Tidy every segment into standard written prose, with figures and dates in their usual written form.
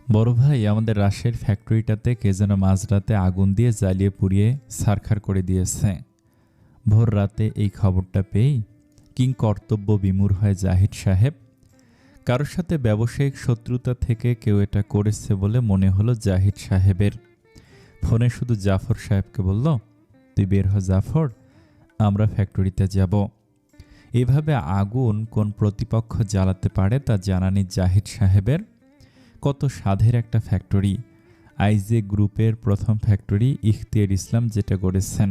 বড় ভাই, আমাদের রাজশাহীর ফ্যাক্টরিটাতে কে যেন মাঝরাতে আগুন দিয়ে জ্বালিয়ে পুড়িয়ে ছারখার করে দিয়েছে। ভোর রাতে এই খবরটা পেয়েই কিং কর্তব্য বিমূঢ় হয় জাহিদ সাহেব। কারোর সাথে ব্যবসায়িক শত্রুতা থেকে কেউ এটা করেছে বলে মনে হলো জাহিদ সাহেবের। ফোনে শুধু জাফর সাহেবকে বলল, তুই বের হ জাফর, আমরা ফ্যাক্টরিতে যাব। এভাবে আগুন কোন প্রতিপক্ষ জ্বালাতে পারে তা জানা নেই জাহিদ সাহেবের। কত সাধের একটা ফ্যাক্টরি, আইজে গ্রুপের প্রথম ফ্যাক্টরি ইখতিয়ার ইসলাম যেটা গড়েছেন,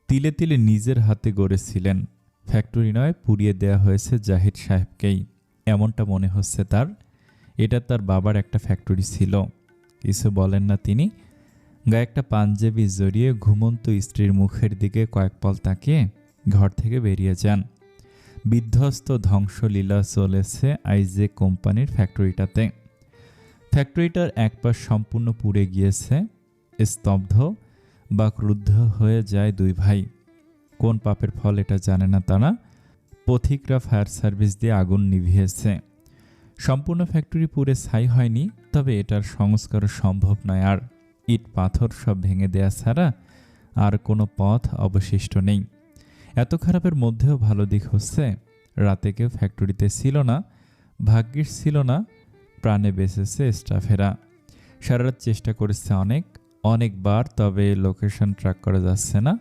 তিলে তিলে নিজের হাতে গড়েছিলেন। ফ্যাক্টরি নয়, পুড়িয়ে দেয়া হয়েছে জাহিদ সাহেবকেই, এমনটা মনে হচ্ছে তার। এটা তার বাবার একটা ফ্যাক্টরি ছিল। কিছু বলেন না তিনি। গায়ে একটা পাঞ্জাবি জড়িয়ে ঘুমন্ত স্ত্রীর মুখের দিকে কয়েক পল তাকিয়ে ঘর থেকে বেরিয়ে যান। বিধ্বস্ত ধ্বংসলীলা চলেছে আইজে কোম্পানির ফ্যাক্টরিটাতে। ফ্যাক্টরিটার এক পাশ সম্পূর্ণ পুড়ে গিয়েছে। স্তব্ধ বা ক্রুদ্ধ হয়ে যায় দুই ভাই। কোন পাপের ফল এটা জানে না তারা। পথিকরা ফায়ার সার্ভিস দিয়ে আগুন নিভিয়েছে। সম্পূর্ণ ফ্যাক্টরি পুড়ে ছাই হয়নি, তবে এটার সংস্কার সম্ভব নয়। আর ইট পাথর সব ভেঙে দেয়া ছাড়া আর কোনো পথ অবশিষ্ট নেই। এত খারাপের মধ্যেও ভালো দিক হচ্ছে, রাতে কেউ ফ্যাক্টরিতে ছিল না। ভাগ্যিস ছিল না, প্রাণে বেঁচেছে স্টাফেরা। সারারাত চেষ্টা করেছে অনেকবার, তবে লোকেশন ট্র্যাক করা যাচ্ছে না।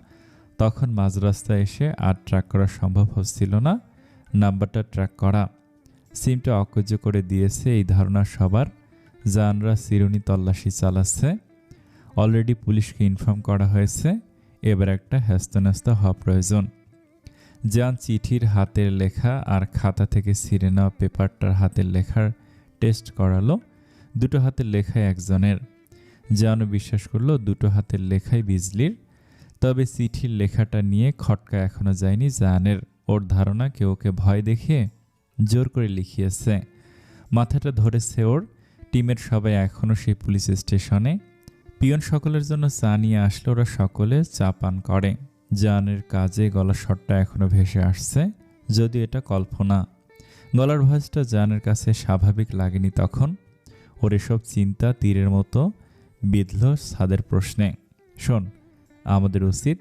তখন মাঝ রাস্তায় এসে আর ট্র্যাক করা সম্ভব হচ্ছিল না। নাম্বারটা ট্র্যাক করা, সিমটা অকেজ করে দিয়েছে এই ধারণা সবার। জানরা চিরুনি তল্লাশি চালাচ্ছে। অলরেডি পুলিশকে ইনফর্ম করা হয়েছে। এবার একটা হ্যাস্তন্যস্ত হওয়া প্রয়োজন। জান চিঠির হাতের লেখা আর খাতা থেকে ছিঁড়ে নেওয়া পেপারটার হাতের লেখার টেস্ট করালো। দুটো হাতের লেখাই একজনের। জানও বিশ্বাস করলো দুটো হাতের লেখাই বিজলির। তবে চিঠির লেখাটা নিয়ে খটকা এখনো যায়নি জানের। ওর ধারণা কেউ ওকে ভয় দেখিয়ে জোর করে লিখিয়েছে। মাথাটা ধরেছে ওর। টিমের সবাই এখনও সেই পুলিশ স্টেশনে। পিয়ন সকলের জন্য চা নিয়ে আসলে ওরা সকলে চা পান করে। জানের কাজে গলার স্বরটা এখনো ভেসে আসছে, যদিও এটা কল্পনা। গলার ভয়েসটা জানের কাছে স্বাভাবিক লাগেনি তখন। ওর এসব চিন্তা তীরের মতো বিঁধল ছাদের প্রশ্নে। শোন, আমাদের উচিত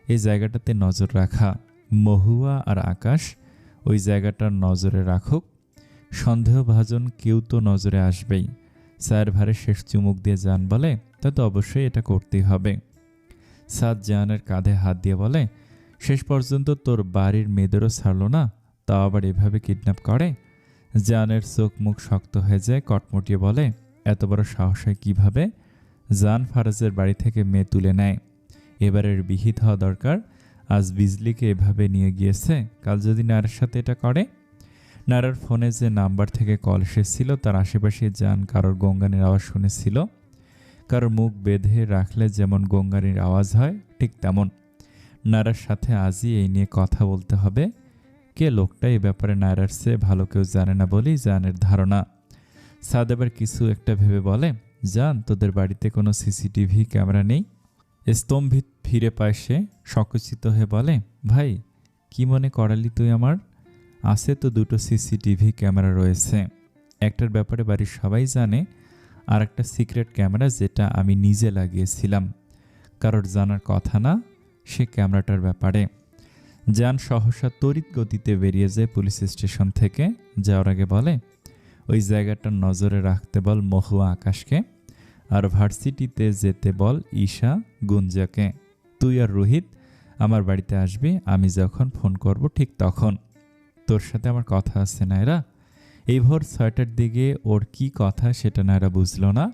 এই জায়গাটাতে নজর রাখা। মহুয়া আর আকাশ ওই জায়গাটার নজরে রাখুক। সন্দেহভাজন কেউ তো নজরে আসবেই। স্যার ভারে শেষ চুমুক দিয়ে জান বলে, তা তো অবশ্যই এটা করতেই হবে। সাদ জানের কাঁধে হাত দিয়ে বলে, শেষ পর্যন্ত তোর বাড়ির মেয়েদেরও ছাড়লো না, তাও আবার এভাবে কিডন্যাপ করে। জানের চোখ মুখ শক্ত হয়ে যায়। কটমটিয়ে বলে, এত বড় সাহস হয় কীভাবে? জান ফারাজের বাড়ি থেকে মেয়ে তুলে নেয়। এবারের বিহিত হওয়া দরকার। আজ বিজলিকে এভাবে নিয়ে গিয়েছে, কাল যদি নারার সাথে এটা করে। নারার ফোনে যে নাম্বার থেকে কল এসেছিল তার আশেপাশে জান কারোর গঙ্গানির আওয়াজ শুনেছিল। কারোর মুখ বেঁধে রাখলে যেমন গঙ্গানির আওয়াজ হয়, ঠিক তেমন। নারার সাথে আজই এই নিয়ে কথা বলতে হবে। কে লোকটা, এই ব্যাপারে নারার চেয়ে ভালো কেউ জানে না বলেই জানের ধারণা। সাদ এবার কিছু একটা ভেবে বলে, জান, তোদের বাড়িতে কোনো সিসিটিভি ক্যামেরা নেই? স্তম্ভিত ফিরে পায় সে। সংকুচিত হয়ে বলে, ভাই, কি মনে করালি তুই আমার? আছে তো দুটো সিসিটিভি ক্যামেরা রয়েছে। একটার ব্যাপারে বাড়ির সবাই জানে, আর একটা সিক্রেট ক্যামেরা যেটা আমি নিজে লাগিয়েছিলাম। কারোর জানার কথা না সে ক্যামেরাটার ব্যাপারে। জান সহসা তড়িৎ গতিতে বেরিয়ে যায় পুলিশ স্টেশন থেকে। যাওয়ার আগে বলে, ওই জায়গাটার নজরে রাখতে বল মহুয়া আকাশকে, আর ভার্সিটিতে যেতে বল ঈশা গুঞ্জাকে। তুই আর রোহিত আমার বাড়িতে আসবি, আমি যখন ফোন করব ঠিক তখন। তোর সাথে আমার কথা আছে নায়রা। এই ভোর 6টার দিকে ওর কি কথা সেটা নায়রা বুঝল না।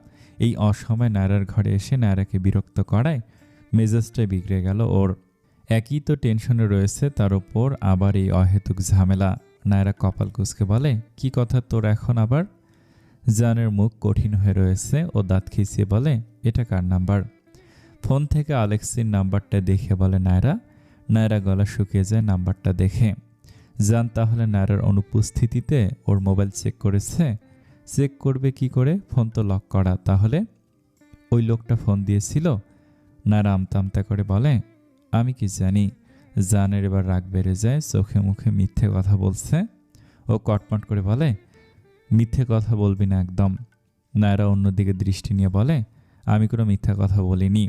এই অসময় নায়রার ঘরে এসে নায়রাকে বিরক্ত করায় মেজাজটাই বিগড়ে গেল ওর। একই তো টেনশনে রয়েছে, তার উপর আবার এই অহেতুক ঝামেলা। নায়রা কপাল কুঁচকে বলে, কি কথা তোর এখন আবার? জানের মুখ কঠিন হয়ে রয়েছে। ও দাঁত খিঁচিয়ে বলে, এটা কার নাম্বার? ফোন থেকে আলেক্সির নাম্বারটা দেখে বলে নায়রা। নায়রা গলা শুকিয়ে যায় নাম্বারটা দেখে। জান তাহলে নায়রার অনুপস্থিতিতে ওর মোবাইল চেক করেছে। চেক করবে কি করে? ফোন তো লক করা। তাহলে ওই লোকটা ফোন দিয়েছিল? নায়রা আমতা আমতা করে বলে, আমি কি জানি। জানের এবার রাগ বেড়ে যায়। চোখে মুখে মিথ্যে কথা বলছে। ও কটমট করে বলে, মিথ্যে কথা বলবি না একদম। নায়রা অন্যদিকে দৃষ্টি নিয়ে বলে, আমি কোনো মিথ্যা কথা বলিনি।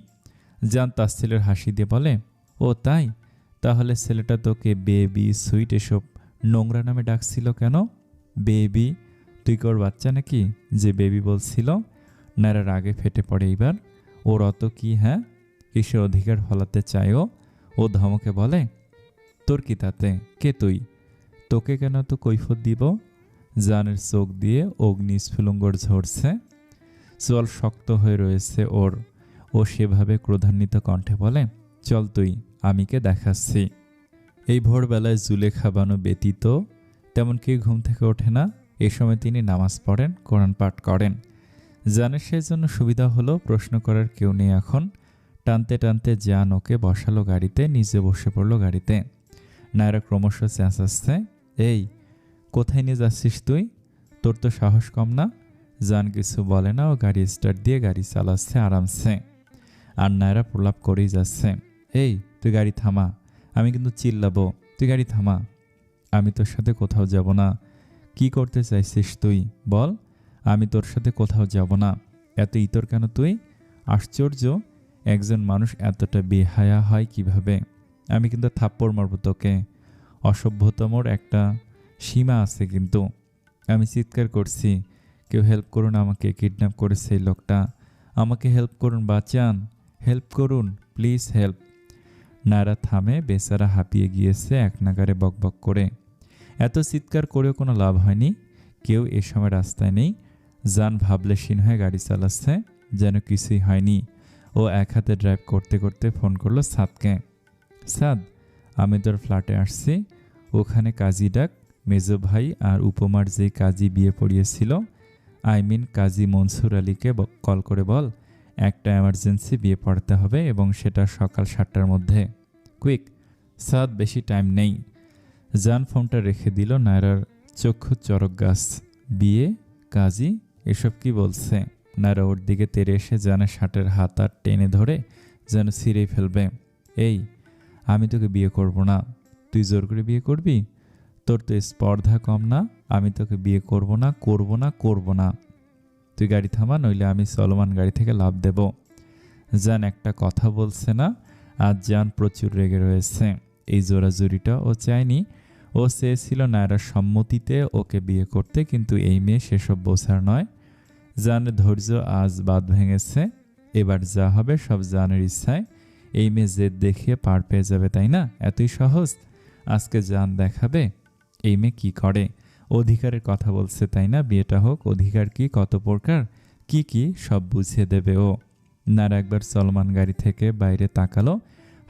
জান তাচ্ছিল্যের হাসি দিয়ে বলে, ও তাই? তাহলে ছেলেটা তোকে বেবি, সুইট এসব নোংরা নামে ডাকছিল কেন? বেবি? তুই কি ওর বাচ্চা নাকি যে বেবি বলছিল? নায়রা রাগে ফেটে পড়ে এইবার। ওর অত কি, হ্যাঁ? কিসের অধিকার ফলাতে চায়ও? ও ধমকে বলে, তোর কি তাতে? কে তুই? তোকে কেন তো কৈফত দিব? জানের চোখ দিয়ে অগ্নিস্ফুলিঙ্গর ঝরছে, চোয়াল শক্ত হয়ে রয়েছে ওর। ও সেভাবে ক্রোধান্বিত কণ্ঠে বলে, চল তুই, আমিকে দেখাচ্ছি। এই ভোরবেলায় জুলেখা বানু ব্যতীত তেমন কেউ ঘুম থেকে ওঠে না। এ সময় তিনি নামাজ পড়েন, কোরআন পাঠ করেন। জানের সেই জন্য সুবিধা হলো, প্রশ্ন করার কেউ নেই এখন। টানতে টানতে জান ওকে বসালো গাড়িতে, নিজে বসে পড়লো গাড়িতে। নায়রা ক্রমশ চেঁচাচ্ছে, এই কোথায় নিয়ে যাচ্ছিস তুই? তোর তো সাহস কম না? জান কিছু বলে না, ও গাড়ি স্টার্ট দিয়ে গাড়ি চালাচ্ছে আরামসে। আর নায়রা প্রলাপ করেই যাচ্ছে, এই তুই গাড়ি থামা, আমি কিন্তু চিল্লাবো। তুই গাড়ি থামা, আমি তোর সাথে কোথাও যাব না। কি করতে চাইছিস তুই বল? আমি তোর সাথে কোথাও যাব না। এত ইতর কেন তুই? আশ্চর্য, একজন মানুষ এতটা বেহায়া হয় কিভাবে? আমি কিন্তু থাপ্পড় মারব তোকে। অসভ্যতমর একটা সীমা আছে কিন্তু। আমি চিৎকার করছি, কেউ হেল্প করুন, আমাকে কিডন্যাপ করেছে এই লোকটা। আমাকে হেল্প করুন, বাঁচান, হেল্প করুন, প্লিজ হেল্প। নায়রা থামে, বেচারা হাঁপিয়ে গিয়েছে এক নাগারে বকবক করে। এত চিৎকার করেও কোনো লাভ হয়নি, কেউ এ সময় রাস্তায় নেই। জান ভাবলেশীন হয়ে গাড়ি চালাচ্ছে, যেন কিছুই হয়নি। ও এক হাতে ড্রাইভ করতে করতে ফোন করলো সাদকে। সাদ, আমি তোর ফ্ল্যাটে আসছি, ওখানে কাজী ডাক। মেজো ভাই আর উপমার যেই কাজী বিয়ে পড়িয়েছিল, কাজী মনসুর আলীকে কল করে বল একটা এমার্জেন্সি বিয়ে পড়াতে হবে, এবং সেটা সকাল 7টার মধ্যে। কুইক। সাদ, বেশি টাইম নেই। জান ফোনটা রেখে দিল। নায়রার চক্ষু চরক গাছ। বিয়ে, কাজী, এসব কি বলছে? নায়রা ওর দিকে তেড়ে এসে জানের শার্টের হাত আর টেনে ধরে যেন ছিঁড়েই ফেলবে। এই, আমি তোকে বিয়ে করব না। তুই জোর করে বিয়ে করবি? তোর তো স্পর্ধা কম না। আমি তোকে বিয়ে করব না, করব না, করব না। তুই গাড়ি থামা, নইলে আমি সলমান গাড়ি থেকে লাফ দেব। জান একটা কথা বলছে না। আজ জান প্রচুর রেগে রয়েছে। এই জোরাজুরিটা ও চায়নি। ও চেয়েছিল নায়রার সম্মতিতে ওকে বিয়ে করতে, কিন্তু এই মেয়ে সেসব বোঝার নয়। জানের ধৈর্য আজ বাঁধ ভেঙেছে। এবার যা হবে সব জানের ইচ্ছায়। এই মেয়ে জেদ দেখিয়ে পার পেয়ে যাবে, তাই না? এতই সহজ। আজকে জান দেখাবে এই মেয়ে কি করে। অধিকারের কথা বলছে, তাই না? বিয়েটা হোক, অধিকার কি, কত প্রকার, কি কি সব বুঝিয়ে দেবে ও। নায়রা একবার সলমান গাড়ি থেকে বাইরে তাকালো।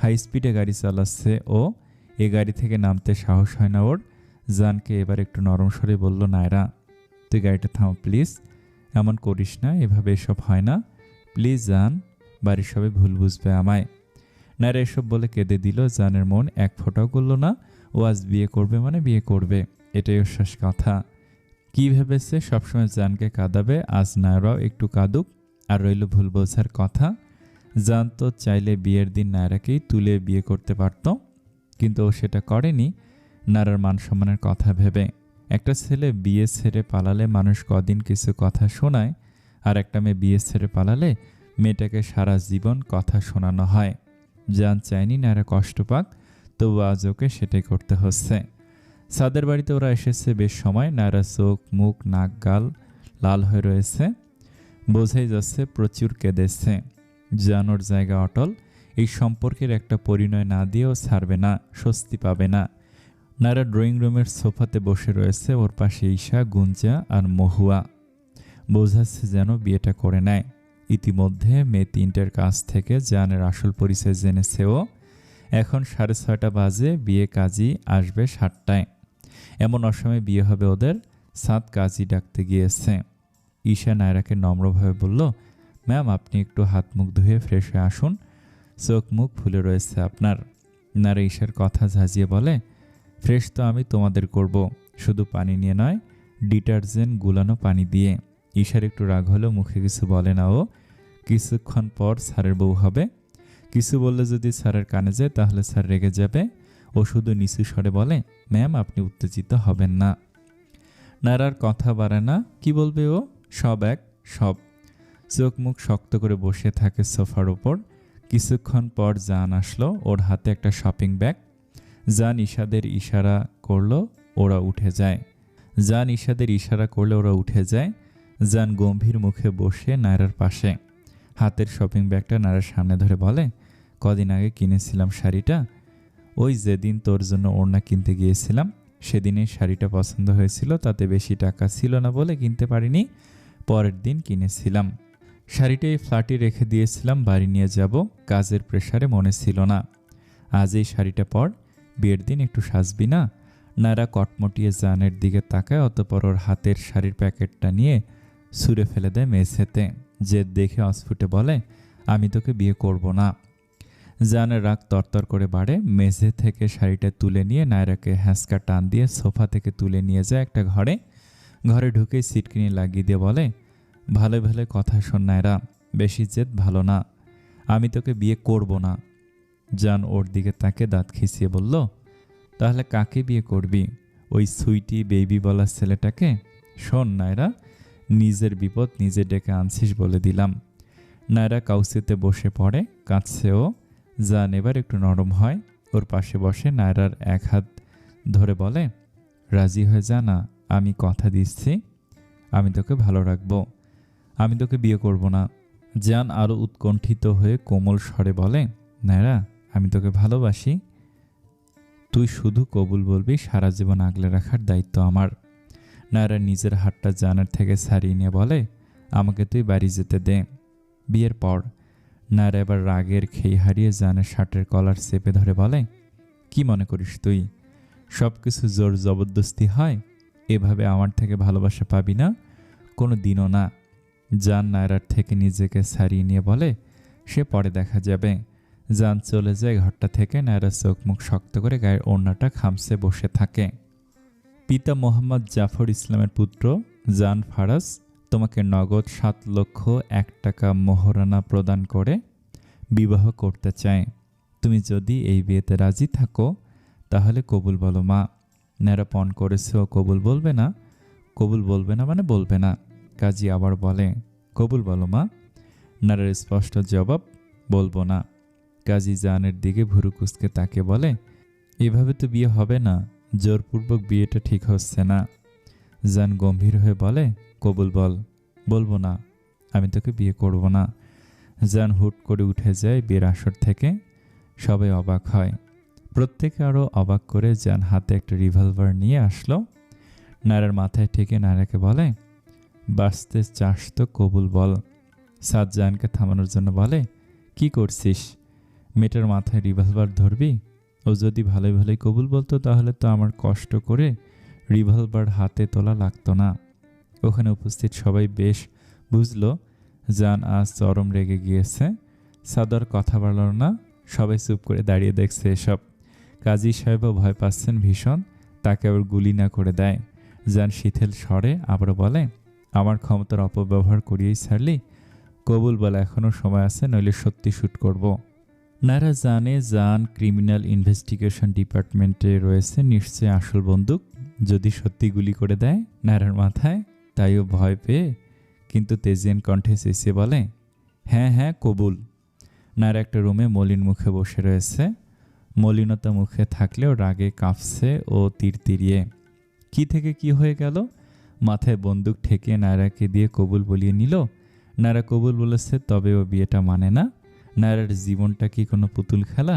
হাই স্পিডে গাড়ি চালাচ্ছে ও। এ গাড়ি থেকে নামতে সাহস হয় না ওর। জানকে এবার একটু নরম স্বরে বলল, নায়রা তুই গাড়িটা থামো প্লিজ, এমন করিস না, এভাবে এসব হয় না, প্লিজ জান, বাড়ির সবাই ভুল বুঝবে আমায়। নায়রা এসব বলে কেঁদে দিল। জানের মন এক ফোঁটাও করল না। ও আজ বিয়ে করবে মানে বিয়ে করবে, এটাই ওর শেষ কথা। কি ভেবেছে সবসময় জানকে কাঁদাবে? আজ নায়রাও একটু কাঁদুক। আর রইল ভুল বোঝার কথা। জান তো চাইলে বিয়ের দিন নায়রাকেই তুলে বিয়ে করতে পারত, কিন্তু ও সেটা করেনি নায়রার মান সম্মানের কথা ভেবে। একটা ছেলে বিয়ে ছেড়ে পালালে মানুষ কদিন কিছু কথা শোনায়, আর একটা মেয়ে বিয়ে ছেড়ে পালালে মেয়েটাকে সারা জীবন কথা শোনানো হয়। জান চায়নি নায়রা কষ্ট পাক, তবু আজ ওকে সেটাই করতে হচ্ছে। সাদের বাড়িতে ওরা এসেছে বেশ সময়। নায়রা চোখ, মুখ, নাক, গাল লাল হয়ে রয়েছে, বোঝাই যাচ্ছে প্রচুর কেঁদেছে। জান ওর জায়গা অটল। এই সম্পর্কের একটা পরিণয় না দিয়েও ছাড়বে না, স্বস্তি পাবে না। নায়রা ড্রয়িং রুমের সোফাতে বসে রয়েছে, ওর পাশে ঈশা, গুঞ্জা আর মহুয়া। বোঝাচ্ছে যেন বিয়েটা করে নেয়। ইতিমধ্যে মেয়ে 3টের কাছ থেকে জানের আসল পরিচয় জেনেছে ও। এখন 6:30 বাজে, বিয়ে কাজী আসবে 7টায়। এমন অসময়ে বিয়ে হবে ওদের। সাদ কাজী ডাকতে গিয়েছে। ঈশা নায়রাকে নম্রভাবে বলল, ম্যাম আপনি একটু হাত মুখ ধুয়ে ফ্রেশ হয়ে আসুন, চোখ মুখ ফুলে রয়েছে আপনার। নায়রা ঈশার কথা ঝাঁঝিয়ে বলে, ফ্রেশ তো আমি তোমাদের করব, শুধু পানি নিয়ে নয়, ডিটারজেন্ট গুলানো পানি দিয়ে। ঈশার একটু রাগ হলো, মুখে কিছু বলে না ও। কিছুক্ষণ পর স্যারের বউ হবে। কিছু বললে যদি স্যারের কানে যায় তাহলে স্যার রেগে যাবে। ও শুধু নিচু স্বরে বলে, ম্যাম আপনি উত্তেজিত হবেন না। নায়রার কথা বাড়ে না। কি বলবে ও? সব এক, সব। চোখ মুখ শক্ত করে বসে থাকে সোফার ওপর। কিছুক্ষণ পর জান আসলো, ওর হাতে একটা শপিং ব্যাগ। জান ইশাদের ইশারা করলো, ওরা উঠে যায়। জান গম্ভীর মুখে বসে নায়রার পাশে, হাতের শপিং ব্যাগটা নায়রার সামনে ধরে বলে, কদিন আগে কিনেছিলাম শাড়িটা। ওই যেদিন তোর জন্য ওড়না কিনতে গিয়েছিলাম সেদিনই শাড়িটা পছন্দ হয়েছিল, তাতে বেশি টাকা ছিল না বলে কিনতে পারিনি, পরের দিন কিনেছিলাম। শাড়িটা এই ফ্ল্যাটে রেখে দিয়েছিলাম, বাড়ি নিয়ে যাব, কাজের প্রেসারে মনে ছিল না। আজ এই শাড়িটা পর, বিয়ের দিন একটু সাজবি না? নায়রা কটমটিয়ে জানের দিকে তাকায়, অতঃপর ওর হাতের শাড়ির প্যাকেটটা নিয়ে ছুঁড়ে ফেলে দেয় মেঝেতে। জেদ দেখে অস্ফুটে বলে, আমি তোকে বিয়ে করব না। জানের রাগ তরতর করে বাড়ে। মেঝে থেকে শাড়িটা তুলে নিয়ে নায়রাকে হ্যাঁচকা টান দিয়ে সোফা থেকে তুলে নিয়ে যায় একটা ঘরে ঢুকেই সিটকিনি লাগিয়ে দিয়ে বলে, ভালো ভালো কথা শোন নায়রা, বেশি জেদ ভালো না, আমি তোকে বিয়ে করব না। জান ওর দিকে তাকে দাঁত খিঁচিয়ে বলল, তাহলে কাকে বিয়ে করবি? ওই সুইটি বেবি বলা ছেলেটাকে? শোন নায়রা, নিজের বিপদ নিজে ডেকে আনছিস বলে দিলাম। নায়রা কাউসিতে বসে পড়ে, কাঁদছে ও। জান এবার একটু নরম হয়, ওর পাশে বসে নায়রার এক হাত ধরে বলে, রাজি হয়ে যা না, আমি কথা দিচ্ছি, আমি তোকে ভালো রাখবো, আমি তোকে বিয়ে করব না। জান আরও উৎকণ্ঠিত হয়ে কোমল স্বরে বলে, নায়রা, আমি তোকে ভালোবাসি, তুই শুধু কবুল বলবি, সারা জীবন আগলে রাখার দায়িত্ব আমার। নায়রা নিজের হাতটা জানের থেকে ছাড়িয়ে নিয়ে বলে, আমাকে তুই বাড়ি যেতে দে। বিয়ের পর নায়রা এবার রাগের খেই হারিয়ে জানের শার্টের কলার চেপে ধরে বলে, কি মনে করিস তুই সব কিছু জোর জবরদস্তি হয়? এভাবে আমার থেকে ভালোবাসা পাবি না, কোনো দিনও না। জান নায়রার থেকে নিজেকে ছাড়িয়ে নিয়ে বলে, সে পরে দেখা যাবে। জান চলে যায় ঘরটা থেকে। নায়রা চোখ মুখ শক্ত করে গায়ের ওড়নাটা খামসে বসে থাকে। পিতা মোহাম্মদ জাফর ইসলামের পুত্র জান ফারাজ তোমাকে নগদ 7,01,000 টাকা মোহরানা প্রদান করে বিবাহ করতে চায়। তুমি যদি এই বিয়েতে রাজি থাকো তাহলে কবুল বলো মা। নায়রা পণ করেছে ও কবুল বলবে না। কবুল বলবে না মানে বলবে না। কাজী আবার বলে, কবুল বলো মা। নায়রার স্পষ্ট জবাব, বলবো না। কাজী জানের দিকে ভুরু কুঁচকে তাকে বলে, এভাবে তো বিয়ে হবে না, জোরপূর্বক বিয়েটা ঠিক হচ্ছে না। জান গম্ভীর হয়ে বলে, কবুল বল। বলবো না, আমি তোকে বিয়ে করব না। জান হুট করে উঠে যায় বিয়ের আসর থেকে। সবাই অবাক হয়। প্রত্যেকে আরও অবাক করে জান হাতে একটা রিভলভার নিয়ে আসলো। নায়রার মাথায় ঠেকে নায়রাকে বলে, বাঁচতে চাস তো কবুল বল। সাদ জানকে থামানোর জন্য বলে, কি করছিস? মেয়েটার মাথায় রিভলভার ধরবি? ও যদি ভালোই ভালোই কবুল বলতো তাহলে তো আমার কষ্ট করে রিভলভার হাতে তোলা লাগতো না। ওখানে উপস্থিত সবাই বেশ বুঝলো জান আজ চরম রেগে গিয়েছে। সাদর কথা বলল না, সবাই চুপ করে দাঁড়িয়ে দেখছে এসব। কাজী সাহেবও ভয় পাচ্ছেন ভীষণ, তাকে আবার গুলি না করে দেয়। জান শিথিল স্বরে আবার বলে, আমার ক্ষমতার অপব্যবহার করিয়েই ছাড়লি, কবুল বলে এখনও সময় আছে, নইলে সত্যি শ্যুট করব। নায়রা জানে জান ক্রিমিনাল ইনভেস্টিগেশন ডিপার্টমেন্টে রয়েছে, নিশ্চয়ই আসল বন্দুক, যদি সত্যি গুলি করে দেয় নায়রার মাথায়। তাইও ভয় পেয়ে কিন্তু তেজিয়ান কণ্ঠে চেঁচিয়ে বলে, হ্যাঁ হ্যাঁ কবুল। নায়রা একটা রুমে মলিন মুখে বসে রয়েছে। মলিনতা মুখে থাকলেও রাগে কাঁপছে ও তিরতিরিয়ে। কি থেকে কি হয়ে গেল? মাথায় বন্দুক ঠেকিয়ে নায়রাকে দিয়ে কবুল বলিয়ে নিল। নায়রা কবুল বলেছে, তবে ও বিয়েটা মানে না। নায়রার জীবনটা কি কোনো পুতুল খেলা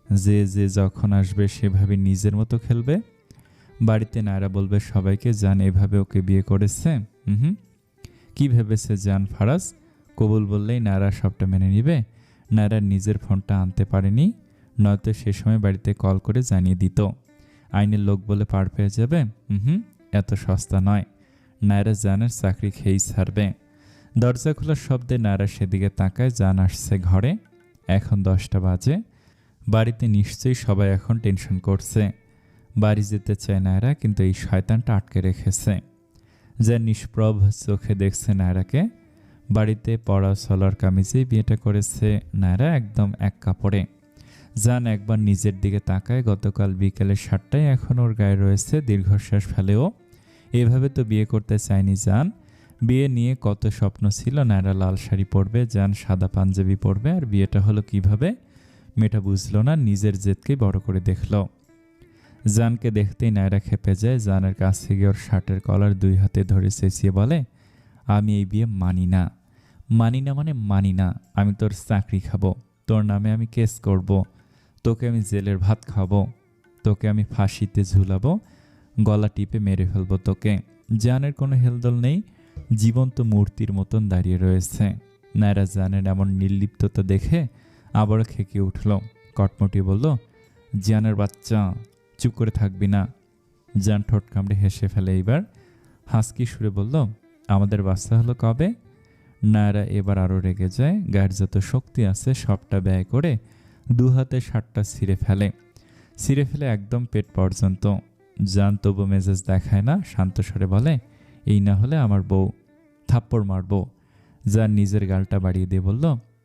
যে যে যখন আসবে সেভাবে নিজের মতো খেলবে? বাড়িতে নায়রা বলবে সবাইকে জান এভাবে ওকে বিয়ে করেছে। কি ভেবেছে জান ফারাজ কবুল বললেই নায়রা সবটা মেনে নিবে? নায়রা নিজের ফোনটা আনতে পারেনি, নয়তো সে সময় বাড়িতে কল করে জানিয়ে দিত। আইনের লোক বলে পার পেয়ে যাবে। এত সস্তা নয়। নায়রা জানের চাকরি খেয়েই ছাড়বে। দরজা খোলার শব্দে নায়রা সেদিকে তাকায়। জান আসছে ঘরে। এখন 10টা বাজে। বাড়িতে নিশ্চয়ই সবাই এখন টেনশন করছে। বাড়ি যেতে চায় নায়রা, কিন্তু এই শয়তানটা আটকে রেখেছে। জান নিষ্প্রভ চোখে দেখছে নায়রাকে। বাড়িতে পরা সলার কামিজেই বিয়েটা করেছে নায়রা, একদম এক কাপড়ে। জান একবার নিজের দিকে তাকায়। গতকাল বিকেলে 7টায় এখন ওর গায়ে রয়েছে। দীর্ঘশ্বাস ফেলেও। এভাবে তো বিয়ে করতে চায়নি জান। বিয়ে নিয়ে কত স্বপ্ন ছিল, নায়রা লাল শাড়ি পরবে, জান সাদা পাঞ্জাবি পরবে, আর বিয়েটা হলো কিভাবে? মেয়েটা বুঝলো না, নিজের জেদকেই বড় করে দেখল। জানকে দেখতেই নায়রা খেপে যায়। জানের কাছে গিয়ে ওর শার্টের কলার 2 হাতে ধরে চেঁচিয়ে বলে, আমি এই বিয়ে মানি না। মানি না মানে মানি না। আমি তোর চাকরি খাবো, তোর নামে আমি কেস করব, তোকে আমি জেলের ভাত খাবো, তোকে আমি ফাঁসিতে ঝুলাবো, গলা টিপে মেরে ফেলবো তোকে। জানের কোনো হেলদোল নেই, জীবন্ত মূর্তির মতন দাঁড়িয়ে রয়েছে। নায়রা জানের এমন নির্লিপ্ততা দেখে আবারও খেকে উঠল। কটমটি বলল, জানের বাচ্চা, চুপ করে থাকবি না? জান ঠোঁট কামড়ে হেসে ফেলে। এইবার হাসকি সুরে বলল, আমাদের বাচ্চা হলো কবে? নায়রা এবার আরও রেগে যায়। গায়ের যত শক্তি আছে সবটা ব্যয় করে 2 হাতে শার্টটা ছিঁড়ে ফেলে একদম পেট পর্যন্ত। জান তবু মেজাজ দেখায় না, শান্ত স্বরে বলে, এই না হলে আমার বউ, থাপ্পড় মারবো। জান নিজের গালটা বাড়িয়ে দিয়ে বলল,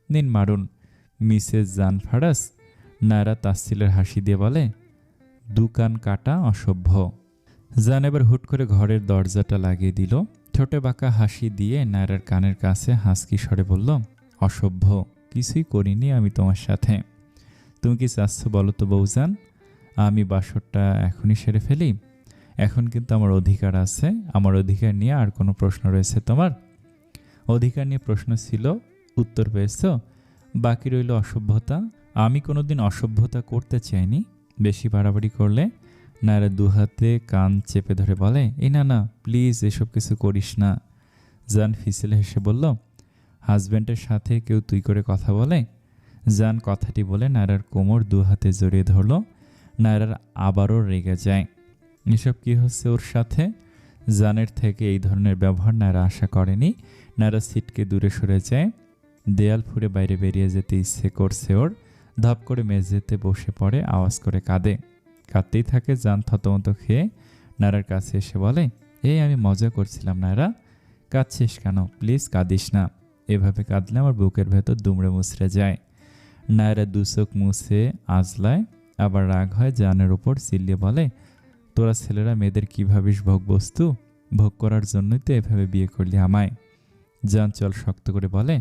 নিন মারুন মিসেস জান ফারাস। নায়রা তাচ্ছিলের হাসি দিয়ে বলে, দুকান কাটা অসভ্য। জান এবার হুট করে ঘরের দরজাটা লাগিয়ে দিল। ঠোঁটে বাঁকা হাসি দিয়ে নায়রার কানের কাছে হাসকি স্বরে বলল, অসভ্য কিছুই করিনি আমি তোমার সাথে। তুমি কি চাচ্ছ বলো তো বউজান? আমি বাসরটা এখনই সেরে ফেলি? এখন কিন্তু আমার অধিকার আছে। আমার অধিকার নিয়ে আর কোনো প্রশ্ন রয়েছে তোমার? অধিকার নিয়ে প্রশ্ন ছিল, উত্তর পেয়েছ, বাকি রইল অসভ্যতা। আমি কোনোদিন অসভ্যতা করতে চাইনি। বেশি বাড়াবাড়ি করলে। নায়রা 2 হাতে কান চেপে ধরে বলে, এই না প্লিজ, এসব কিছু করিস না। জান ফিসেলে হেসে বলল, হাজব্যান্ডের সাথে কেউ তুই করে কথা বলে? জান কথাটি বলে নায়রার কোমর 2 হাতে জড়িয়ে ধরল। নায়রার আবারও রেগে যায়। এসব কি হচ্ছে ওর সাথে? জানের থেকে এই ধরনের ব্যবহার নায়রা আশা করেনি। নায়রা সিটকে দূরে সরে যায়। দেয়াল ফুঁড়ে বাইরে বেরিয়ে যেতে ইচ্ছে করছে ওর। ধপ করে মেঝেতে বসে পড়ে, আওয়াজ করে কাঁদতেই থাকে। জান থতমত খেয়ে নায়রার কাছে এসে বলে, এই আমি মজা করছিলাম নায়রা, কাঁদছিস কেন? প্লিজ কাঁদিস না। এভাবে কাঁদলে আমার বুকের ভেতর দুমড়ে মুচড়ে যায়। নায়রা 2 চোখ মুছে আজলায়, আবার রাগ হয় জানের উপর, চিল্লিয়ে বলে, তোরা ছেলেরা মেয়েদের কি ভাবিস ভোগবস্তু? ভোগ করার জন্যই তো এভাবে বিয়ে করলি আমায়। জান চল শক্ত করে বলে,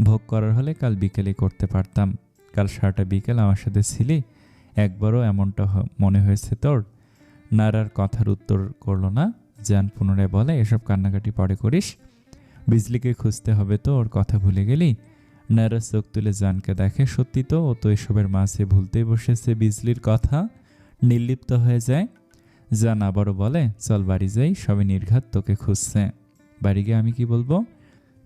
ভোগ করার হলে কাল বিকেলে করতে পারতাম। কাল সারাটা বিকেল আমার সাথে ছিলি, একবারও এমনটা মনে হয়েছে তোর? নায়রার কথার উত্তর করল না। জান পুনরায় বলে, এসব কান্নাকাটি পরে করিস, বিজলিকে খুঁজতে হবে তো, ওর কথা ভুলে গেলি? নায়রা চোখ তুলে জানকে দেখে, সত্যি তো, ও তো এসবের মাঝে ভুলতেই বসেছে বিজলির কথা। নির্লিপ্ত হয়ে যায়। জান আবারও বলে, চল বাড়ি যাই, সবে নির্ঘাত তোকে খুঁজছে। বাড়ি গিয়ে আমি কি বলবো?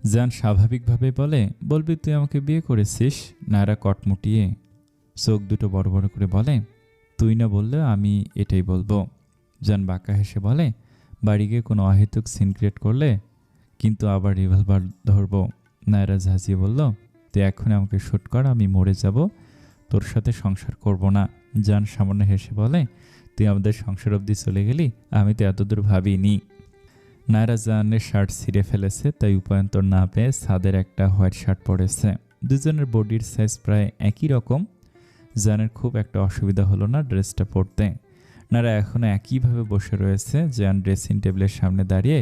জান স্বাভাবিকভাবে বলে, বলবি তুই আমাকে বিয়ে করেছিস। নায়রা কটমুটিয়ে চোখ দুটো বড় বড় করে বলে, তুই না বললে আমি এটাই বলবো। জান বাঁকা হেসে বলে, বাড়ি গিয়ে কোনো অহেতুক সিন ক্রিয়েট করলে কিন্তু আবার রিভলভার ধরবো। নায়রা ঝাঁঝিয়ে বলল, তুই এখন আমাকে শ্যুট কর, আমি মরে যাব, তোর সাথে সংসার করব না। জান সামান্য হেসে বলে, তুই আমাদের সংসার অবধি চলে গেলি, আমি তো এতদূর ভাবিনি। নায়রা জানের শার্ট ছিঁড়ে ফেলেছে, তাই উপায়ন্তর না পেয়ে ছাদের একটা হোয়াইট শার্ট পরেছে। দুজনের বডির সাইজ প্রায় একই রকম। জানের খুব একটা অসুবিধা হলো না ড্রেসটা পরতে। নায়রা এখনও একইভাবে বসে রয়েছে। জান ড্রেসিং টেবিলের সামনে দাঁড়িয়ে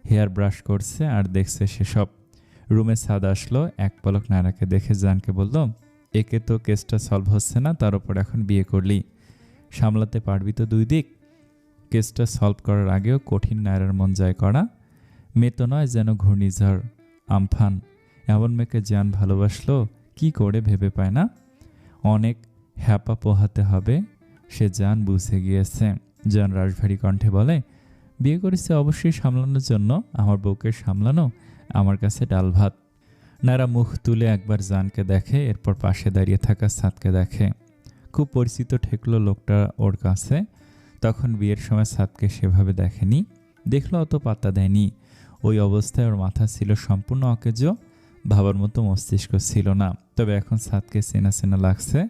হেয়ার ব্রাশ করছে আর দেখছে সেসব। রুমে ছাদ আসলো, এক পলক নায়রাকে দেখে জানকে বলল, একে তো কেসটা সলভ হচ্ছে না, তার উপর এখন বিয়ে করলি, সামলাতে পারবি তো 2 দিক? কেসটা সলভ করার আগেও কঠিন নায়রার মন জয় করা। মেয়ে তো নয় যেন ঘূর্ণিঝড় আমফান। এমন মেয়েকে জান ভালোবাসলো কি করে ভেবে পায় না। অনেক হ্যাপা পোহাতে হবে, সে জান বুঝে গিয়েছে। জান রাশভারী কণ্ঠে বলে, বিয়ে করেছে অবশ্যই সামলানোর জন্য, আমার বউকে সামলানো আমার কাছে ডাল ভাত। নায়রা মুখ তুলে একবার জানকে দেখে, এরপর পাশে দাঁড়িয়ে থাকা সাদকে দেখে। খুব পরিচিত ঠেকলো লোকটা ওর কাছে। তখন বিয়ের সময় সাদকে সেভাবে দেখেনি, দেখলো অত পাত্তা দেয়নি। ওই অবস্থায় ওর মাথা ছিল সম্পূর্ণ অকেজো, ভাবার মতো মস্তিষ্ক ছিল না। তবে এখন সাদকে চেনা চেনা লাগছে।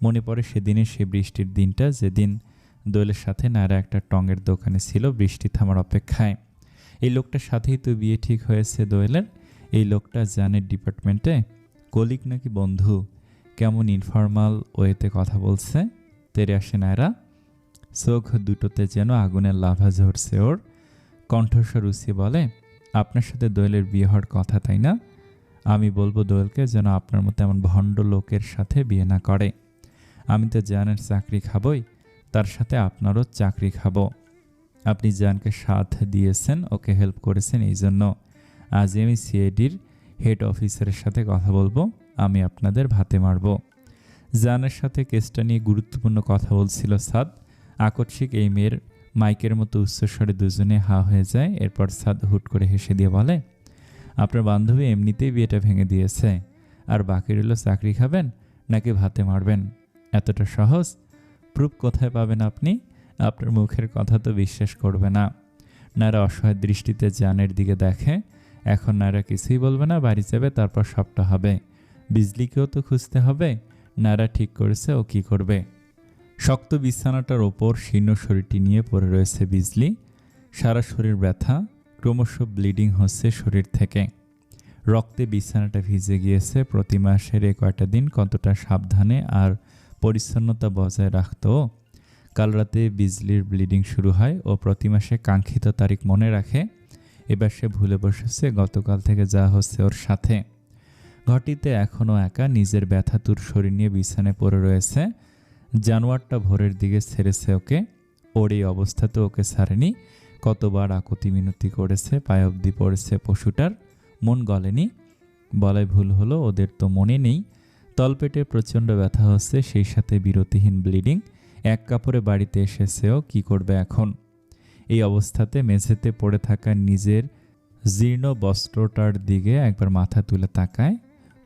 মনে পড়ে সেদিনের সেই বৃষ্টির দিনটা, যেদিন দোয়েলের সাথে নায়রা একটা টঙের দোকানে ছিল বৃষ্টি থামার অপেক্ষায়। এই লোকটার সাথেই তো বিয়ে ঠিক হয়েছে দোয়েলের। এই লোকটা জানের ডিপার্টমেন্টে কলিগ নাকি বন্ধু, কেমন ইনফর্মাল ওয়েতে কথা বলছে। তেরে আসে নায়রা, চোখ দুটোতে যেন আগুনের লাভা ঝরছে ওর। কণ্ঠস্বর উঁচিয়ে বলে, আপনার সাথে দোয়েলের বিয়ে হওয়ার কথা, তাই না? আমি বলবো দোয়েলকে যেন আপনার মতো এমন ভণ্ড লোকের সাথে বিয়ে না করে। আমি তো জানের চাকরি খাবই, তার সাথে আপনারও চাকরি খাবো। আপনি জানকে সাথ দিয়েছেন, ওকে হেল্প করেছেন, এই জন্য আজ আমি সিআইডির হেড অফিসারের সাথে কথা বলবো। আমি আপনাদের ভাতে মারব। জানের সাথে কেসটা নিয়ে গুরুত্বপূর্ণ কথা বলছিল সাদ। আকস্মিক এই মেয়ের মাইকের মতো উচ্চস্বরে দুজনে হা হয়ে যায়। এরপর সাদ হুট করে হেসে দিয়ে বলে, আপনার বান্ধবী এমনিতেই বিয়েটা ভেঙে দিয়েছে, আর বাকি রইল চাকরি খাবেন নাকি ভাতে মারবেন। এতটা সহজ? প্রুফ কোথায় পাবেন আপনি? আপনার মুখের কথা তো বিশ্বাস করবে না। নায়রা অসহায় দৃষ্টিতে জানের দিকে দেখে। এখন নায়রা কিছুই বলবে না, বাড়ি যাবে, তারপর সবটা হবে। বিজলিকেও তো খুঁজতে হবে। নায়রা ঠিক করেছে ও কি করবে। শক্ত বিছানাটার ওপর শীর্ণ শরীরটি নিয়ে পড়ে রয়েছে বিজলি। সারা শরীর ব্যথা, ক্রমশ ব্লিডিং হচ্ছে শরীর থেকে। রক্তে বিছানাটা ভিজে গিয়েছে। প্রতি মাসের এই কয়টা দিন কতটা সাবধানে আর পরিচ্ছন্নতা বজায় রাখত। কাল রাতে বিজলির ব্লিডিং শুরু হয় ও প্রতি মাসে কাঙ্ক্ষিত তারিখ মনে রাখে। এবার সে ভুলে বসেছে গতকাল থেকে যা হচ্ছে ওর সাথে। ঘরটিতে এখনও একা নিজের ব্যথাতুর শরীর নিয়ে বিছানায় পড়ে রয়েছে। জানোয়ারটা ভোরের দিকে ছেড়েছে ওকে। ওর এই অবস্থাতে ওকে ছাড়েনি। কতবার আকুতি মিনতি করেছে, পায়ে অবধি পড়েছে পশুটার, মন গলেনি। বলাই ভুল হলো, ওদের তো মনে নেই। তলপেটে প্রচণ্ড ব্যথা হচ্ছে, সেই সাথে বিরতিহীন ব্লিডিং। এক কাপড়ে বাড়িতে এসেছেও, কি করবে এখন? এই অবস্থাতে মেঝেতে পড়ে থাকা নিজের জীর্ণ বস্ত্রটার দিকে একবার মাথা তুলে তাকায়।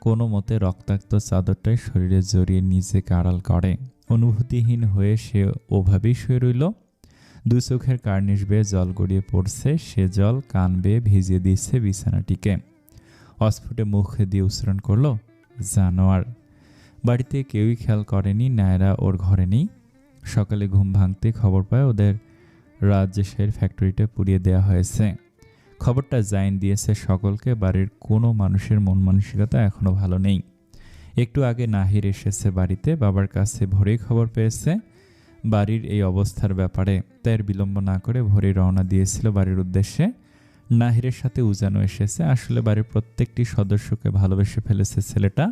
কোনো মতে রক্তাক্ত চাদরটাই শরীরে জড়িয়ে নিজেকে আড়াল করে। অনুভূতিহীন হয়ে সে ওভাবেই শুয়ে রইল। দু চোখের কার্নিশ বেয়ে জল গড়িয়ে পড়ছে। সে জল কান বেয়ে ভিজিয়ে দিচ্ছে বিছানাটিকে। অস্ফুটে মুখ দিয়ে উচ্চারণ করল, জানোয়ার। বাড়িতে কেউই খেয়াল করেনি নায়রা ওর ঘরে নেই। সকালে ঘুম ভাঙতে খবর পায় ওদের রাজেশের ফ্যাক্টরিটা পুড়িয়ে দেওয়া হয়েছে। খবরটা জাইন দিয়েছে সকলকে। বাড়ির কোনো মানুষের মন মানসিকতা এখনও ভালো নেই। একটু আগে নাহির এসেছে বাড়িতে, বাবার কাছে ভোরেই খবর পেয়েছে বাড়ির এই অবস্থার ব্যাপারে। তাই বিলম্ব না করে ভোরে রওনা দিয়েছিল বাড়ির উদ্দেশ্যে। নাহিরের সাথে উজানও এসেছে। আসলে বাড়ির প্রত্যেকটি সদস্যকে ভালোবেসে ফেলেছে ছেলেটা,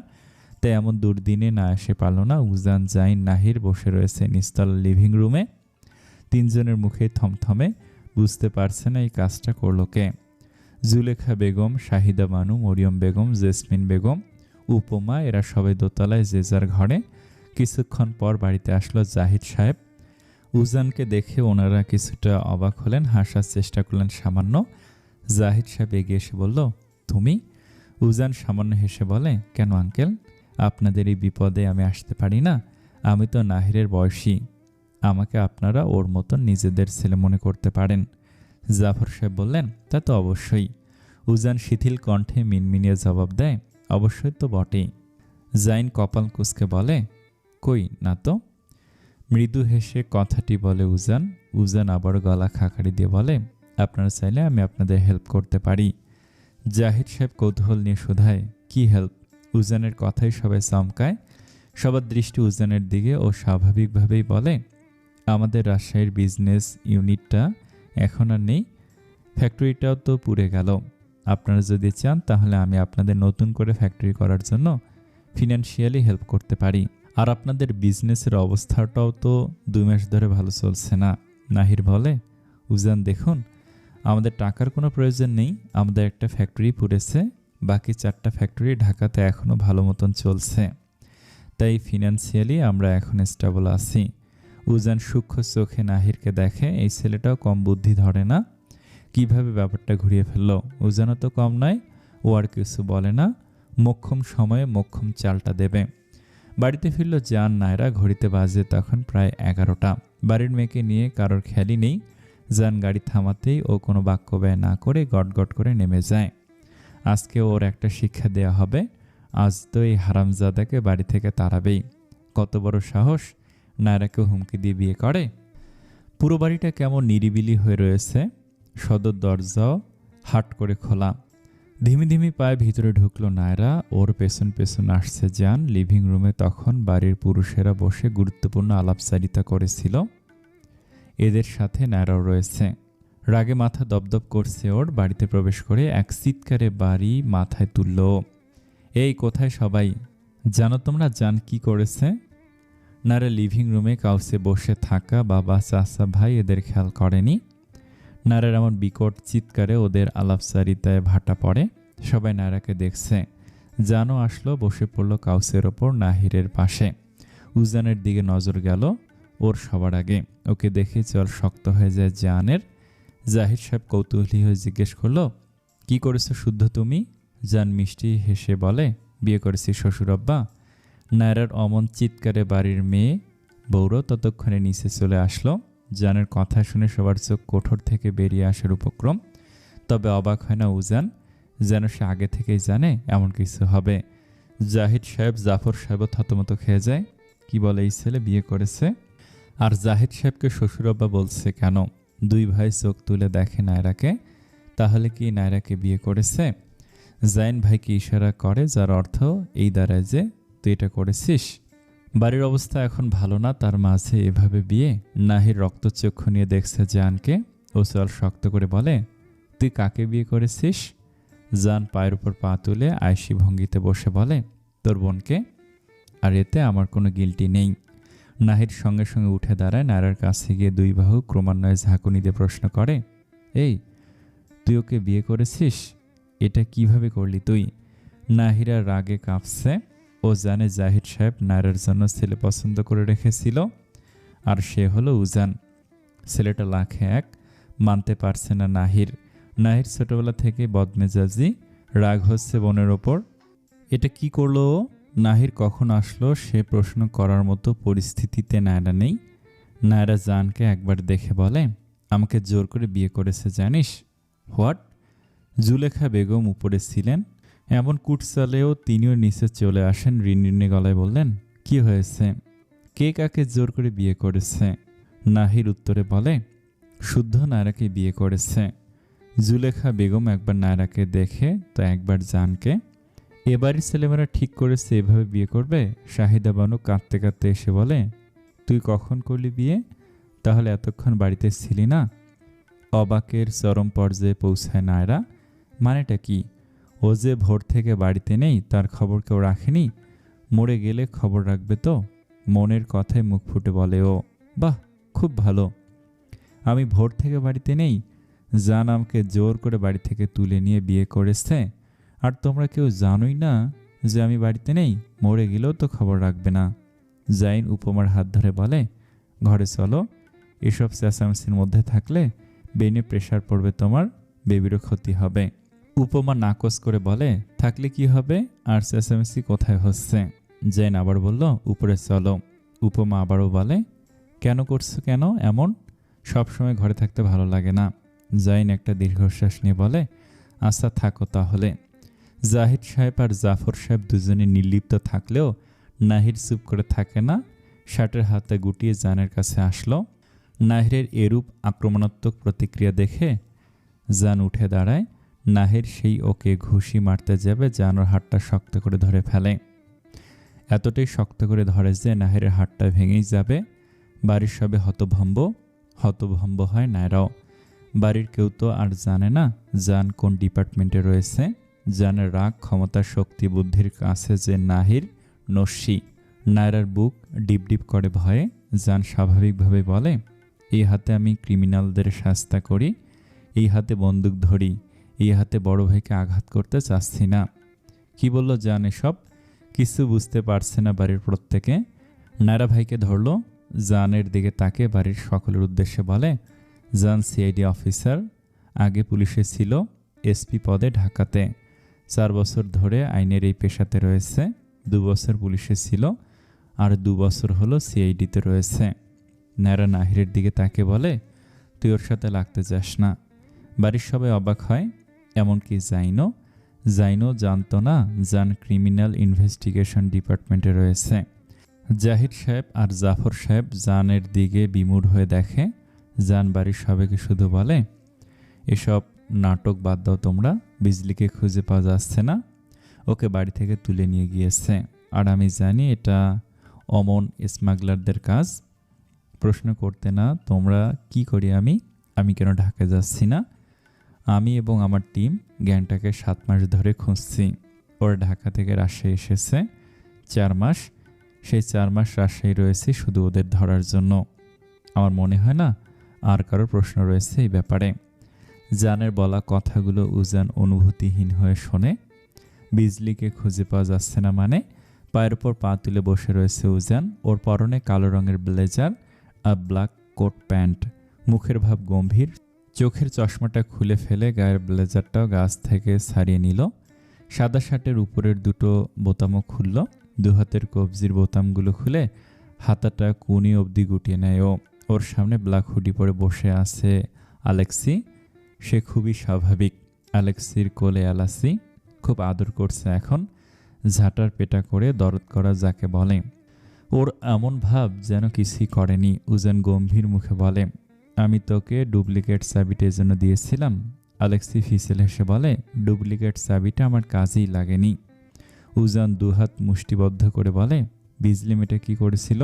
তাই এমন দুর্দিনে না এসে পারল না। উজান, জাইন, নাহির বসে রয়েছে নিচতলা লিভিং রুমে। তিনজনের মুখে থমথমে, বুঝতে পারছে না এই কাজটা করলো কে। জুলেখা বেগম, শাহিদা বানু, মরিয়ম বেগম, জেসমিন বেগম, উপমা, এরা সবাই দোতলায় যে যার ঘরে। কিছুক্ষণ পর বাড়িতে আসলো জাহিদ সাহেব। উজানকে দেখে ওনারা কিছুটা অবাক হলেন, হাসার চেষ্টা করলেন সামান্য। জাহিদ সাহেব এগিয়ে এসে বলল, তুমি? উজান সামান্য হেসে বলে, কেন আঙ্কেল, আপনাদের এই বিপদে আমি আসতে পারি না? আমি তো নাহিরের বয়সী। আমাকে আপনারা ওর মতন নিজেদের ছেলে মনে করতে পারেন। জাফর সাহেব বললেন, তা তো অবশ্যই। উজান শিথিল কণ্ঠে মিনমিনিয়ে জবাব দেয়, অবশ্যই তো বটেই। জাইন কপাল কুঁচকে বলে, কই না তো। মৃদু হেসে কথাটি বলে উজান। উজান আবার গলা খাকারি দিয়ে বলে, আপনারা চাইলে আমি আপনাদের হেল্প করতে পারি। জাহিদ সাহেব কৌতূহল নিয়ে শোধায়, কি হেল্প? উজানের কথাই সবাই চমকায়। সবার দৃষ্টি উজানের দিকে ও স্বাভাবিকভাবেই বলে, আমাদের রাজশাহীর বিজনেস ইউনিটটা এখন আর নেই, ফ্যাক্টরিটাও তো পুড়ে গেল। আপনারা যদি চান তাহলে আমি আপনাদের নতুন করে ফ্যাক্টরি করার জন্য ফিনান্সিয়ালি হেল্প করতে পারি। আর আপনাদের বিজনেসের অবস্থাটাও তো 2 মাস ধরে ভালো চলছে না। নাহির বলে, উজান দেখুন, আমাদের টাকার কোনো প্রয়োজন নেই। আমাদের একটা ফ্যাক্টরি পুড়েছে, বাকি 4টা ফ্যাক্টরি ঢাকাতে এখনও ভালো মতন চলছে, তাই ফিনান্সিয়ালি আমরা এখন স্টেবল আছি। উজান সূক্ষ্ম চোখে নাহিরকে দেখে, এই ছেলেটাও কম বুদ্ধি ধরে না। কিভাবে ব্যাপারটা ঘুরিয়ে ফেলল। উজানও তো কম নয়, ও আর কিছু বলে না। মোক্ষম সময়ে মোক্ষম চালটা দেবে। বাড়িতে ফিরল জান, নায়রা। ঘড়িতে বাজে তখন প্রায় 11টা। বাড়ির মেয়েকে নিয়ে কারোর খেয়ালই নেই। জান গাড়ি থামাতেই ও কোনো বাক্য ব্যয় না করে গটগট করে নেমে যায়। আজকে ওর একটা শিক্ষা দেয়া হবে। আজ তো এই হারামজাদাকে বাড়ি থেকে তাড়াবেই। কত বড় সাহস, নায়রাকে হুমকি দিয়ে বিয়ে করে। পুরো বাড়িটা কেমন নিরিবিলি হয়ে রয়েছে। সদর দরজাও হাট করে খোলা। ধিমি ধিমি পায়ে ভিতরে ঢুকলো নায়রা। ওর পেছন পেছন আসছে জান। লিভিং রুমে তখন বাড়ির পুরুষেরা বসে গুরুত্বপূর্ণ আলাপচারিতা করেছিল। এদের সাথে নায়রাও রয়েছে। রাগে মাথা দপদপ করছে ওর। বাড়িতে প্রবেশ করে এক চিৎকারে বাড়ি মাথায় তুলল। এই কোথায় সবাই? জানো তোমরা জান কি করেছে? নায়রা লিভিং রুমে কাউসে বসে থাকা বাবা, চাচা, ভাই এদের খেয়াল করেনি। নায়রার এমন বিকট চিৎকারে ওদের আলাপচারিতায় ভাটা পড়ে। সবাই নায়রাকে দেখছে। জানও আসলো, বসে পড়ল কাউসের ওপর নাহিরের পাশে। উজানের দিকে নজর গেল ওর সবার আগে। ওকে দেখে চল শক্ত হয়ে যায় জানের। জাহিদ সাহেব কৌতূহলী হয়ে জিজ্ঞেস করলো, কি করেছো শুদ্ধ তুমি? জান মিষ্টি হেসে বলে, বিয়ে করেছি শ্বশুর আব্বা। নায়রার অমন চিৎকারে বাড়ির মেয়ে বউরও ততক্ষণে নিচে চলে আসলো। জানের কথা শুনে সবার চোখ কোঠর থেকে বেরিয়ে আসার উপক্রম। তবে অবাক হয় না উজান, যেন সে আগে থেকেই জানে এমন কিছু হবে। জাহিদ সাহেব, জাফর সাহেবও থতমত খেয়ে যায়। কি বলে এই ছেলে বিয়ে করেছে? আর জাহিদ সাহেবকে শ্বশুর আব্বা বলছে কেন? দুই ভাই চোখ তুলে দেখে নায়রাকে। তাহলে কি নায়রাকে বিয়ে করেছে? জাইন ভাইকে ইশারা করে, যার অর্থ এই দাঁড়ায় যে তুই এটা করেছিস। বাড়ির অবস্থা এখন ভালো না, তার মাঝে এভাবে বিয়ে। নাহির রক্তচক্ষু নিয়ে দেখছে জানকে। ও চল শক্ত করে বলে, তুই কাকে বিয়ে করেছিস? জান পায়ের উপর পা তুলে আয়সী ভঙ্গিতে বসে বলে, তোর বোনকে। আর এতে আমার কোনো গিল্টি নেই। নাহির সঙ্গে সঙ্গে উঠে দাঁড়ায়, নায়রার কাছে গিয়ে দুই বাহু ক্রমান্বয়ে ঝাঁকুনি দিয়ে প্রশ্ন করে, এই তুই ওকে বিয়ে করেছিস? এটা কিভাবে করলি তুই? নাহিরা রাগে কাঁপছে। ও জানে জাহিদ সাহেব নায়রার জন্য ছেলে পছন্দ করে রেখেছিল, আর সে হলো উজান। ছেলেটা লাখে এক, মানতে পারছে না নাহির। নাহির ছোটবেলা থেকে বদমেজাজি, রাগ হচ্ছে বোনের ওপর। এটা কি করলো ও? নাহির কখন আসলো সে প্রশ্ন করার মতো পরিস্থিতিতে নায়রা নেই। নায়রা জানকে একবার দেখে বলে, আমাকে জোর করে বিয়ে করেছে জানিস? হোয়াট? জুলেখা বেগম উপরে ছিলেন, এমন কুটচালেও তিনিও নিচে চলে আসেন। রিনরিনে গলায় বললেন, কি হয়েছে? কে কাকে জোর করে বিয়ে করেছে? নাহির উত্তরে বলে, শুদ্ধ নায়রাকে বিয়ে করেছে। জুলেখা বেগম একবার নায়রাকে দেখে তো একবার জানকে। এবারই ছেলেমেয়েরা ঠিক করেছে এভাবে বিয়ে করবে। শাহিদা বানু কাঁদতে কাঁদতে এসে বলে, তুই কখন করলি বিয়ে? তাহলে এতক্ষণ বাড়িতে ছিলি না? অবাকের চরম পর্যায়ে পৌঁছায় নায়রা। মানেটা কি? ও যে ভোর থেকে বাড়িতে নেই তার খবর কেউ রাখেনি? মরে গেলে খবর রাখবে তো? মনের কথায় মুখ ফুটে বলে ও, বাহ, খুব ভালো। আমি ভোর থেকে বাড়িতে নেই, জান আমাকে জোর করে বাড়ি থেকে তুলে নিয়ে বিয়ে করেছে, আর তোমরা কেউ জানোই না যে আমি বাড়িতে নেই? মরে গেলেও তো খবর রাখবে না। জাইন উপমার হাত ধরে বলে, ঘরে চলো, এসব চেঁচামেচির মধ্যে থাকলে বেনে প্রেশার পড়বে, তোমার বেবিরও ক্ষতি হবে। উপমা নাকচ করে বলে, থাকলে কি হবে? আর চেঁচামেচি কোথায় হচ্ছে? জাইন আবার বলল, উপরে চলো। উপমা আবারও বলে, কেন করছো কেন এমন? সবসময় ঘরে থাকতে ভালো লাগে না। জাইন একটা দীর্ঘশ্বাস নিয়ে বলে, আচ্ছা থাকো তাহলে। জাহিদ সাহেব আর জাফর সাহেব দুজনে নির্লিপ্ত থাকলেও নাহির চুপ করে থাকে না। শার্টের হাতে গুটিয়ে জানের কাছে আসলো। নাহিরের এরূপ আক্রমণাত্মক প্রতিক্রিয়া দেখে জান উঠে দাঁড়ায়। নাহির সেই ওকে ঘুষি মারতে যাবে, জান ওর হাতটা শক্ত করে ধরে ফেলে। এতটাই শক্ত করে ধরে যে নাহিরের হাতটা ভেঙেই যাবে। বাড়ির সবে হতভম্ব হয় নায়রাও। বাড়ির কেউ তো আর জানে না জান কোন ডিপার্টমেন্টে রয়েছে। জানের রাগ, ক্ষমতা, শক্তি, বুদ্ধির কাছে যে নাহির নস্যি। নায়রার বুক ডিপ ডিপ করে ভয়ে। জান স্বাভাবিকভাবে বলে, এই হাতে আমি ক্রিমিনালদের শাস্তা করি, এই হাতে বন্দুক ধরি, এই হাতে বড় ভাইকে আঘাত করতে চাচ্ছি না। কি বলল জান এসব? কিছু বুঝতে পারছে না বাড়ির প্রত্যেকে। নায়রা ভাইকে ধরল। জানের দিকে তাকে বাড়ির সকলের উদ্দেশ্যে বলে, জান সিআইডি অফিসার, আগে পুলিশে ছিল, এসপি পদে ঢাকাতে। 4 বছর ধরে আইনের এই পেশাতে রয়েছে। 2 বছর পুলিশে ছিল, আর 2 বছর হলো সিআইডিতে রয়েছে। নায়রা নাহিরের দিকে তাকে বলে, তুই ওর সাথে লাগতে যাস না। বাড়ির সবাই অবাক হয়, এমনকি জাইনও জানতো না জান ক্রিমিনাল ইনভেস্টিগেশন ডিপার্টমেন্টে রয়েছে। জাহিদ সাহেব আর জাফর সাহেব জানের দিকে বিমূঢ় হয়ে দেখে। জান বাড়ির সবাইকে শুধু বলে, এসব নাটক বাদ দাও তোমরা, বিজলিকে খুঁজে পাওয়া যাচ্ছে না, ওকে বাড়ি থেকে তুলে নিয়ে গিয়েছে। আর আমি জানি এটা অমন স্মাগলারদের কাজ। প্রশ্ন করতে না তোমরা, কি করি আমি? আমি কেন ঢাকায় যাচ্ছি না। আমি এবং আমার টিম গ্যাংটাকে 7 মাস ধরে খুঁজছি। ওরা ঢাকা থেকে রাজশাহী এসেছে 4 মাস। সেই 4 মাস রাজশাহী রয়েছি শুধু ওদের ধরার জন্য। আমার মনে হয় না আর কারো প্রশ্ন রয়েছে এই ব্যাপারে। জানের বলা কথাগুলো উজান অনুভূতিহীন হয়ে শোনে। বিজলিকে খুঁজে পাওয়া যাচ্ছে না মানে? পায়ের ওপর পা তুলে বসে রয়েছে উজান। ওর পরনে কালো রঙের ব্লেজার আর ব্ল্যাক কোট প্যান্ট। মুখের ভাব গম্ভীর। চোখের চশমাটা খুলে ফেলে গায়ের ব্লেজারটাও গাছ থেকে ছাড়িয়ে নিল। সাদা শার্টের উপরের দুটো বোতামও খুলল। দুহাতের কবজির বোতামগুলো খুলে হাতাটা কুনি অবধি গুটিয়ে নেয় ও। ওর সামনে ব্ল্যাক হুডি পরে বসে আছে আলেক্সি। সে খুবই স্বাভাবিক। আলেক্সির কোলে অ্যালাসি খুব আদর করছে এখন, ঝাঁটার পেটা করে দরদ করা যাকে বলে। ওর এমন ভাব যেন কিছুই করেনি। উজান গম্ভীর মুখে বলে, আমি তোকে ডুপ্লিকেট চাবিটা এজন্য দিয়েছিলাম। আলেক্সি ফিসেল হেসে বলে, ডুপ্লিকেট চাবিটা আমার কাজেই লাগেনি। উজান দুহাত মুষ্টিবদ্ধ করে বলে, বিজলি মেয়েটা কী করেছিল?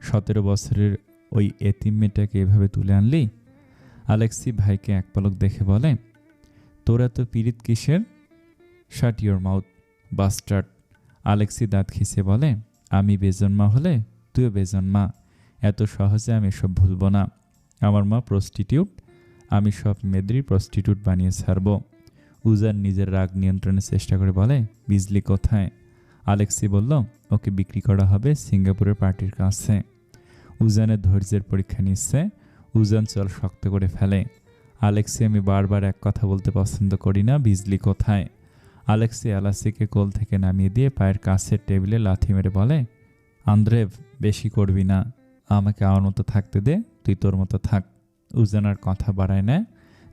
17 বছরের ওই এতিম মেয়েটাকে এভাবে তুলে আনলি? আলেক্সি ভাইকে এক পলক দেখে বলে, তোর এত পীড়িত কিসের? শাট ইয়োর মাউথ বাস্টার্ড। আলেক্সি দাঁত খিসে বলে, আমি বেজন্মা হলে তুইও বেজন্মা। এত সহজে আমি এসব ভুলব না। আমার মা প্রস্টিটিউট, আমি সব মেয়েদেরই প্রস্টিটিউট বানিয়ে ছাড়ব। উজান নিজের রাগ নিয়ন্ত্রণের চেষ্টা করে বলে, বিজলি কোথায়? আলেক্সি বলল, ওকে বিক্রি করা হবে সিঙ্গাপুরের পার্টির কাছে। উজানের ধৈর্যের পরীক্ষা নিচ্ছে। উজান চল শক্ত করে ফেলে। আলেক্সি, আমি বারবার এক কথা বলতে পছন্দ করি না, বিজলি কোথায়? আলেক্সি অ্যালাসিকে কোল থেকে নামিয়ে দিয়ে পায়ের কাছের টেবিলে লাথি মেরে বলে, আন্দ্রেভ, বেশি করবি না। আমাকে আমার মতো থাকতে দে, তুই তোর মতো থাক। উজান আর কথা বাড়ায় না,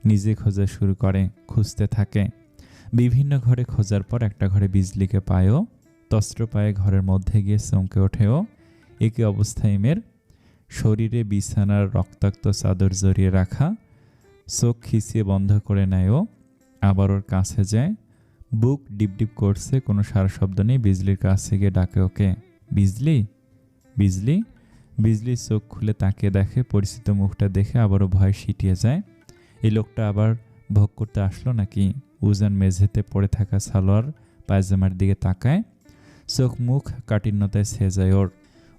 নিজে খোঁজা শুরু করে। খুঁজতে থাকে। বিভিন্ন ঘরে খোঁজার পর একটা ঘরে বিজলিকে পায়ও। তস্ত্র পায়ে ঘরের মধ্যে গিয়ে চমকে ওঠেও। একই অবস্থায় মেয়ের শরীরে বিছানার রক্তাক্ত চাদর জড়িয়ে রাখা। চোখ খিচিয়ে বন্ধ করে নেয়ও। আবার ওর কাছে যায়। বুক ডিপ করছে, কোনো সারা শব্দ নেই। বিজলির কাছে গিয়ে ডাকে ওকে, বিজলি, বিজলি। বিজলি চোখ খুলে তাকিয়ে দেখে। পরিচিত মুখটা দেখে আবারও ভয় সিটিয়ে যায়। এই লোকটা আবার ভোগ করতে আসলো নাকি? উজান মেঝেতে পড়ে থাকা সালোয়ার পায়জামার দিকে তাকায়। চোখ মুখ কাঠিন্যতায় ছেয়ে যায় ওর।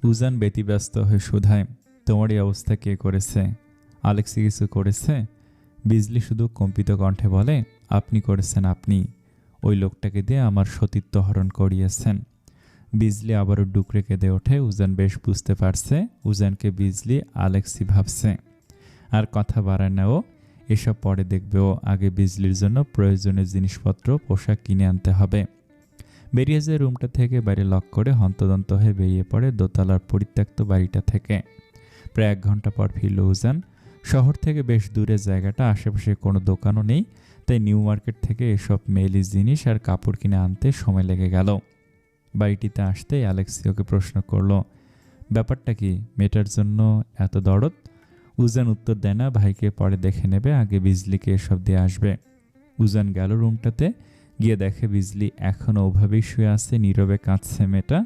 উজান ব্যতিব্যস্ত হয়ে শুধায়, তোমার এই অবস্থা কে করেছে? আলেক্সি কিছু করেছে? বিজলি শুধু কম্পিত কণ্ঠে বলে, আপনি করেছেন, আপনি। ওই লোকটাকে দিয়ে আমার সতীত্ব হরণ করিয়েছেন। বিজলি আবারও ডুকরে কেঁদে ওঠে। উজান বেশ বুঝতে পারছে উজানকে বিজলি আলেক্সি ভাবছে। আর কথা বাড়ায় না ও। এসব পরে দেখবে ও। আগে বিজলির জন্য প্রয়োজনীয় জিনিসপত্র পোশাক কিনে আনতে হবে। বেরিয়ে যায় রুমটা থেকে, বাইরে লক করে হন্তদন্ত হয়ে বেরিয়ে পড়ে দোতলার পরিত্যক্ত বাড়িটা থেকে। প্রায় 1 ঘন্টা পর ফিরল উজান। শহর থেকে বেশ দূরের জায়গাটা, আশেপাশে কোনো দোকানও নেই। তাই নিউ মার্কেট থেকে এসব মেয়েলি জিনিস আর কাপড় কিনে আনতে সময় লেগে গেল। বাড়িটিতে আসতেই অ্যালেক্সি ওকে প্রশ্ন করলো, ব্যাপারটা কি? মেয়েটার জন্য এত দরদ? উজান উত্তর দেয় না, ভাইকে পরে দেখে নেবে, আগে বিজলিকে এসব দিয়ে আসবে। উজান গেল রুমটাতে। গিয়ে দেখে বিজলি এখনও ওভাবেই শুয়ে আছে, নীরবে কাঁদছে মেয়েটা।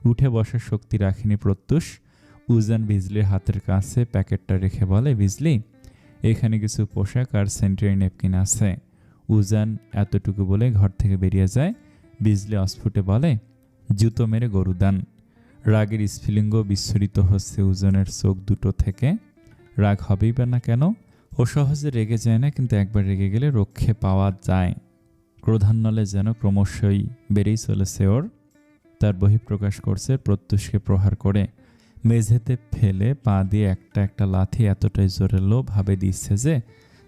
উঠে বসার শক্তি রাখেনি প্রত্যুষ। উজান বিজলির হাতের কাছে প্যাকেটটা রেখে বলে, বিজলি, এখানে কিছু পোশাক আর স্যানিটারি ন্যাপকিন আছে। উজান এতটুকু বলে ঘর থেকে বেরিয়ে যায়। বিজলি অস্ফুটে বলে, জুতো মেরে গরুদান। রাগের স্ফুলিঙ্গ বিস্ফোরিত হচ্ছে উজানের চোখ দুটো থেকে। রাগ হবেই বা না কেন? ও সহজে রেগে যায় না, কিন্তু একবার রেগে গেলে রক্ষে পাওয়া যায়। ক্রোধান্নলে যেন ক্রমশই বেড়েই চলেছে ওর। তার বহিঃপ্রকাশ করছে প্রত্যুষকে প্রহার করে। মেঝেতে ফেলে পা দিয়ে একটা একটা লাথি এতটাই জোরালো ভাবে দিচ্ছে যে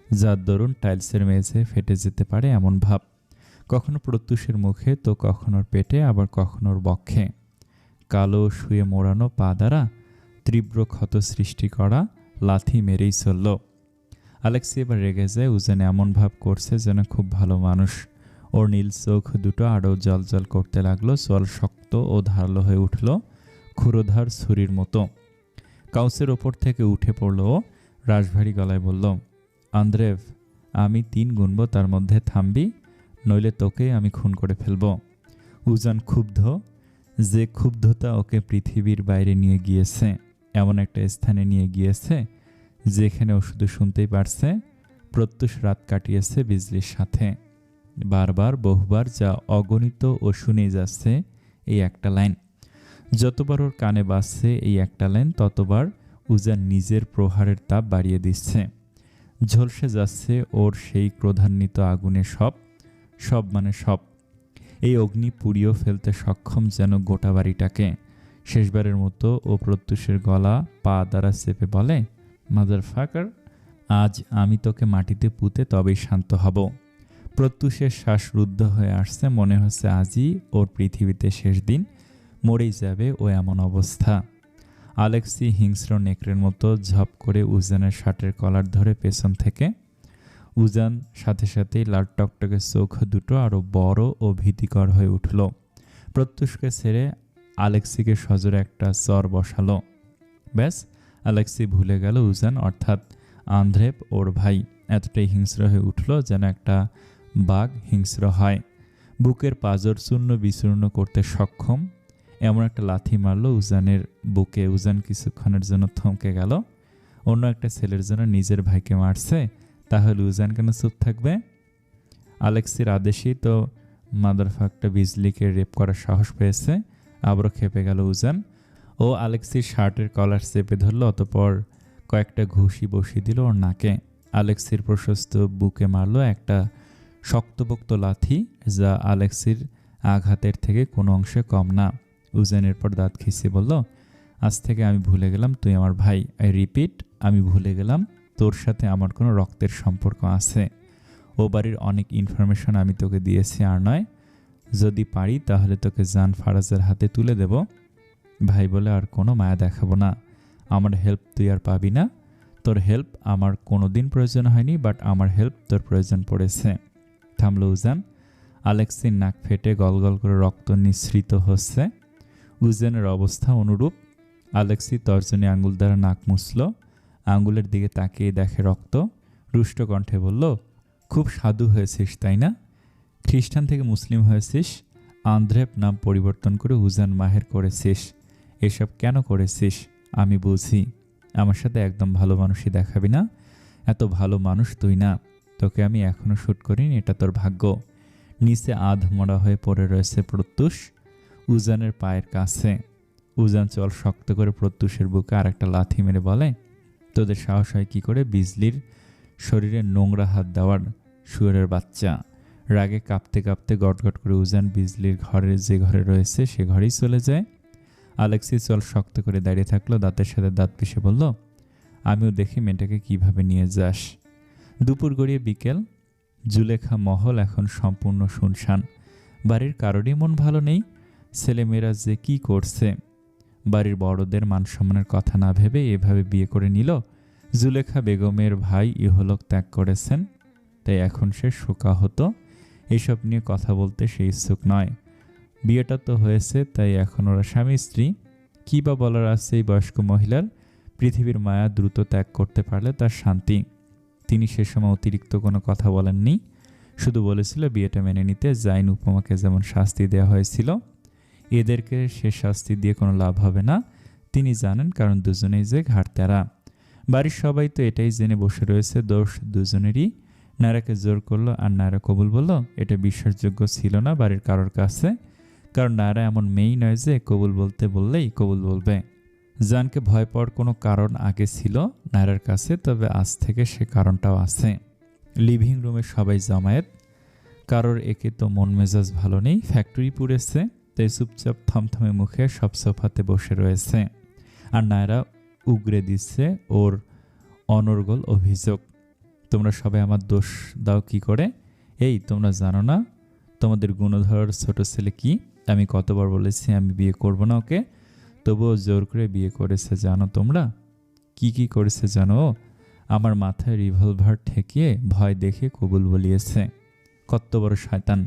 যার দরুন টাইলসের মেঝে ফেটে যেতে পারে এমন ভাব। কখনো প্রত্যুষের মুখে, তো কখনোর পেটে, আবার কখনোর বক্ষে। কালো শুয়ে মোড়ানো পা দ্বারা তীব্র ক্ষত সৃষ্টি করা লাথি মেরেই চলল। আলেক্সি এবার রেগে যায়। উজান এমন ভাব করছে যেন খুব ভালো মানুষ। ওর নীল চোখ দুটো আরও জল করতে লাগলো। চল শক্ত ও ধারালো হয়ে উঠল, ক্ষুরোধার ছুরির মতো। কাউচের ওপর থেকে উঠে পড়ল ও। রাশভারী গলায় বলল, আন্দ্রেভ, আমি 3 গুনব, তার মধ্যে থামবি, নইলে তোকে আমি খুন করে ফেলব। উজান ক্ষুব্ধ। যে ক্ষুব্ধতা ওকে পৃথিবীর বাইরে নিয়ে গিয়েছে, এমন একটা স্থানে নিয়ে গিয়েছে যেখানে ও শুধু শুনতেই পারছে প্রত্যুষ রাত কাটিয়েছে বিজলির সাথে। বারবার বহুবার যা অগণিত ও শুনেই যাচ্ছে এই একটা লাইন। যতবার ওর কানে বাজছে এই একটা লাইন, ততবার উজান নিজের প্রহারের তাপ বাড়িয়ে দিচ্ছে। ঝলসে যাচ্ছে ওর সেই ক্রোধান্বিত আগুনে সব মানে সব। এই অগ্নি পুড়িয়েও ফেলতে সক্ষম যেন গোটা বাড়িটাকে। শেষবারের মতো ও প্রত্যুষের গলা পা দ্বারা চেপে বলে, মাদার ফাকার, আজ আমি তোকে মাটিতে পুঁতে তবেই শান্ত হব। প্রত্যুষের শ্বাস রুদ্ধ হয়ে আসছে, মনে হচ্ছে আজই ওর পৃথিবীতে শেষ দিন, মরেই যাবে ও এমন অবস্থা। আলেক্সি হিংস্র নেকড়ের মতো ঝপ করে উজানের শার্টের কলার ধরে পেছন থেকে। উজান সাথে সাথেই লাল টকটকে চোখ দুটো আরও বড় ও ভীতিকর হয়ে উঠল। প্রত্যুষকে ছেড়ে আলেক্সিকে সজোরে একটা চর বসালো। ব্যাস, আলেক্সি ভুলে গেল উজান অর্থাৎ আন্দ্রেপ ওর ভাই। এতটাই হিংস্র হয়ে উঠল যেন একটা বাঘ হিংস্র হয়। বুকের পাঁজর চূর্ণ বিচূর্ণ করতে সক্ষম এমন একটা লাথি মারল উজানের বুকে। উজান কিছুক্ষণের জন্য থমকে গেল। অন্য একটা ছেলের জন্য নিজের ভাইকে মারছে, তাহলে উজান কেন চুপ থাকবে? আলেক্সির আদেশেই তো মাদারফাকটা বিজলিকে রেপ করার সাহস পেয়েছে। আবারও খেপে গেল উজান। ও আলেক্সির শার্টের কলার চেপে ধরল, অতপর কয়েকটা ঘুষি বসিয়ে দিল ওর নাকে। আলেক্সির প্রশস্ত বুকে মারল একটা শক্তপোক্ত লাথি, যা আলেক্সির আঘাতের থেকে কোনো অংশে কম না। উজানের পর দাঁত খিঁচিয়ে বলল, আজ থেকে আমি ভুলে গেলাম তুই আমার ভাই। আই রিপিট, আমি ভুলে গেলাম তোর সাথে আমার কোনো রক্তের সম্পর্ক আছে। ও বাড়ির অনেক ইনফরমেশন আমি তোকে দিয়েছি, আর নয়, যদি পারি তাহলে তোকে জান ফারাজের হাতে তুলে দেব। ভাই বলে আর কোনো মায়া দেখাবো না। আমার হেল্প তুই আর পাবি না। তোর হেল্প আমার কোনো দিন প্রয়োজন হয়নি, বাট আমার হেল্প তোর প্রয়োজন পড়েছে। থামল উজান। আলেক্সির নাক ফেটে গলগল করে রক্ত নিঃসৃত হচ্ছে। উজানের অবস্থা অনুরূপ। আলেক্সি তর্জনী আঙুল দ্বারা নাক মুছল। আঙুলের দিকে তাকিয়ে দেখে রক্ত। রুষ্ট কণ্ঠে বলল, খুব সাধু হয়েছিস তাই না? খ্রিস্টান থেকে মুসলিম হয়েছিস, আন্দ্রেপ নাম পরিবর্তন করে উজান মাহের করেছিস। এসব কেন করেছিস আমি বুঝি। আমার সাথে একদম ভালো মানুষই দেখাবি না। এত ভালো মানুষ তুই না। তোকে আমি এখনো শ্যুট করিনি, এটা তোর ভাগ্য। নিচে আধমরা হয়ে পড়ে রয়েছে প্রত্যুষ উজানের পায়ের কাছে। উজান চল শক্ত করে প্রত্যুষের বুকে আর একটা লাথি মেরে বলে, তোদের সাহস হয় কি করে বিজলির শরীরে নোংরা হাত দেওয়ার, শুয়োরের বাচ্চা। রাগে কাঁপতে কাঁপতে গটগট করে উজান বিজলির ঘরের যে ঘরে রয়েছে সে ঘরেই চলে যায়। আলেক্সি চল শক্ত করে দাঁড়িয়ে থাকলো, দাঁতের সাথে দাঁত পিষে বলল, আমিও দেখি মেয়েটাকে কিভাবে নিয়ে যাস। দুপুর গড়িয়ে বিকেল। জুলেখা মহল এখন সম্পূর্ণ শুনশান। বাড়ির কারোরই মন ভালো নেই। ছেলেমেয়েরা যে কি করছে। বাড়ির বড়দের মানসম্মানের কথা না ভেবে এভাবে বিয়ে করে নিল। জুলেখা বেগমের ভাই ইহলোক ত্যাগ করেছেন, তাই এখন সে শোকাহত। এসব নিয়ে কথা বলতে সে ইচ্ছুক নয়। বিয়েটা তো হয়েছে, তাই এখন ওরা স্বামী স্ত্রী। কী বা বলার আছে এই বয়স্ক মহিলার? পৃথিবীর মায়া দ্রুত ত্যাগ করতে পারলে তার শান্তি। তিনি সে সময় অতিরিক্ত কোনো কথা বলেননি, শুধু বলেছিল বিয়েটা মেনে নিতে। জাইন উপমাকে যেমন শাস্তি দেওয়া হয়েছিল, এদেরকে সে শাস্তি দিয়ে কোনো লাভ হবে না তিনি জানেন, কারণ দুজনেই যে ঘাড়তেরা। বাড়ির সবাই তো এটাই জেনে বসে রয়েছে, দোষ দুজনেরই। নায়রাকে জোর করলো আর নায়রা কবুল বলল। এটা বিশ্বাসযোগ্য ছিল না বাড়ির কারোর কাছে, কারণ নায়রা এমন মেয়েই নয় যে কবুল বলতে বললেই কবুল বলবে। জানকে ভয় পাওয়ার কোনো কারণ আগে ছিল নায়রার কাছে, তবে আজ থেকে সে কারণটাও আছে। লিভিং রুমে সবাই জামায়াত। কারোর একে তো মন মেজাজ ভালো নেই, ফ্যাক্টরি পুড়েছে, তাই চুপচাপ থমথমে মুখে সব সোফাতে বসে রয়েছে। আর নায়রা উগরে দিচ্ছে ওর অনর্গল অভিযোগ, তোমরা সবাই আমার দোষ দাও কি করে? এই তোমরা জানো না তোমাদের গুণধর ছোট ছেলে কি? আমি কতবার বলেছি আমি বিয়ে করব না ওকে, তবুও জোর করে বিয়ে করেছে। জানো তোমরা কি কি করেছে জানো? আমার মাথায় রিভলভার ঠেকিয়ে ভয় দেখে কবুল বলিয়েছে। কত বড় শয়তান!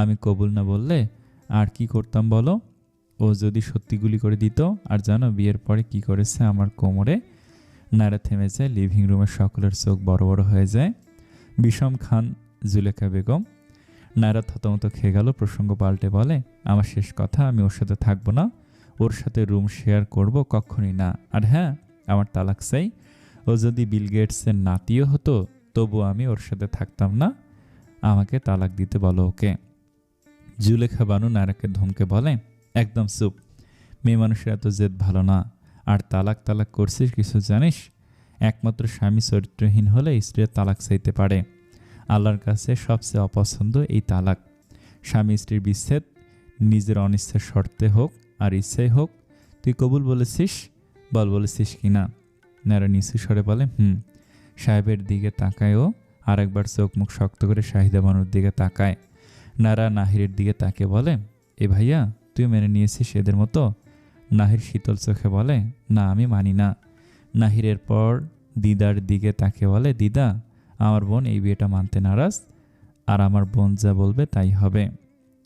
আমি কবুল না বললে আর কি করতাম বলো? ও যদি সত্যি গুলি করে দিত। আর জানো বিয়ের পরে কি করেছে আমার কোমরে? নায়রা থেমে যায়। লিভিং রুমের সকলের চোখ বড় বড় হয়ে যায়। বিষম খান, জুলেখা বেগম। নায়রা থতমত খেয়ে গেল। প্রসঙ্গ পাল্টে বলে, আমার শেষ কথা, আমি ওর সাথে থাকবো না, ওর সাথে রুম শেয়ার করব কখনই না। আর হ্যাঁ, আমার তালাক চাই। ও ও যদি বিল গেটসের নাতিও হতো তবু আমি ওর সাথে থাকতাম না। আমাকে তালাক দিতে বলো ওকে। জুলেখা বানু নায়রাকে ধমকে বলে, একদম চুপ, মেয়ে মানুষের এত জেদ ভালো না। আর তালাক তালাক করছিস কিছু জানিস? একমাত্র স্বামী চরিত্রহীন হলে স্ত্রী তালাক চাইতে পারে। আল্লাহর কাছে সবচেয়ে অপছন্দ এই তালাক। স্বামী স্ত্রীর বিচ্ছেদ নিজের অনিচ্ছার শর্তে হোক আর ইচ্ছাই হোক। তুই কবুল বলেছিস? বলেছিস কি না? নায়রা নিচু স্বরে বলে, সাহেবের দিকে তাকায়ও। আর একবার চোখ মুখ শক্ত করে শাহিদা বানুর দিকে তাকায়। নায়রা নাহিরের দিকে তাকে বলে, এ ভাইয়া, তুই মেনে নিয়েছিস এদের মতো? নাহির শীতল চোখে বলে, না, আমি মানি না। নাহিরের পর দিদার দিকে তাকে বলে, দিদা, আমার বোন এই বিয়েটা মানতে নারাজ, আর আমার বোন যা বলবে তাই হবে।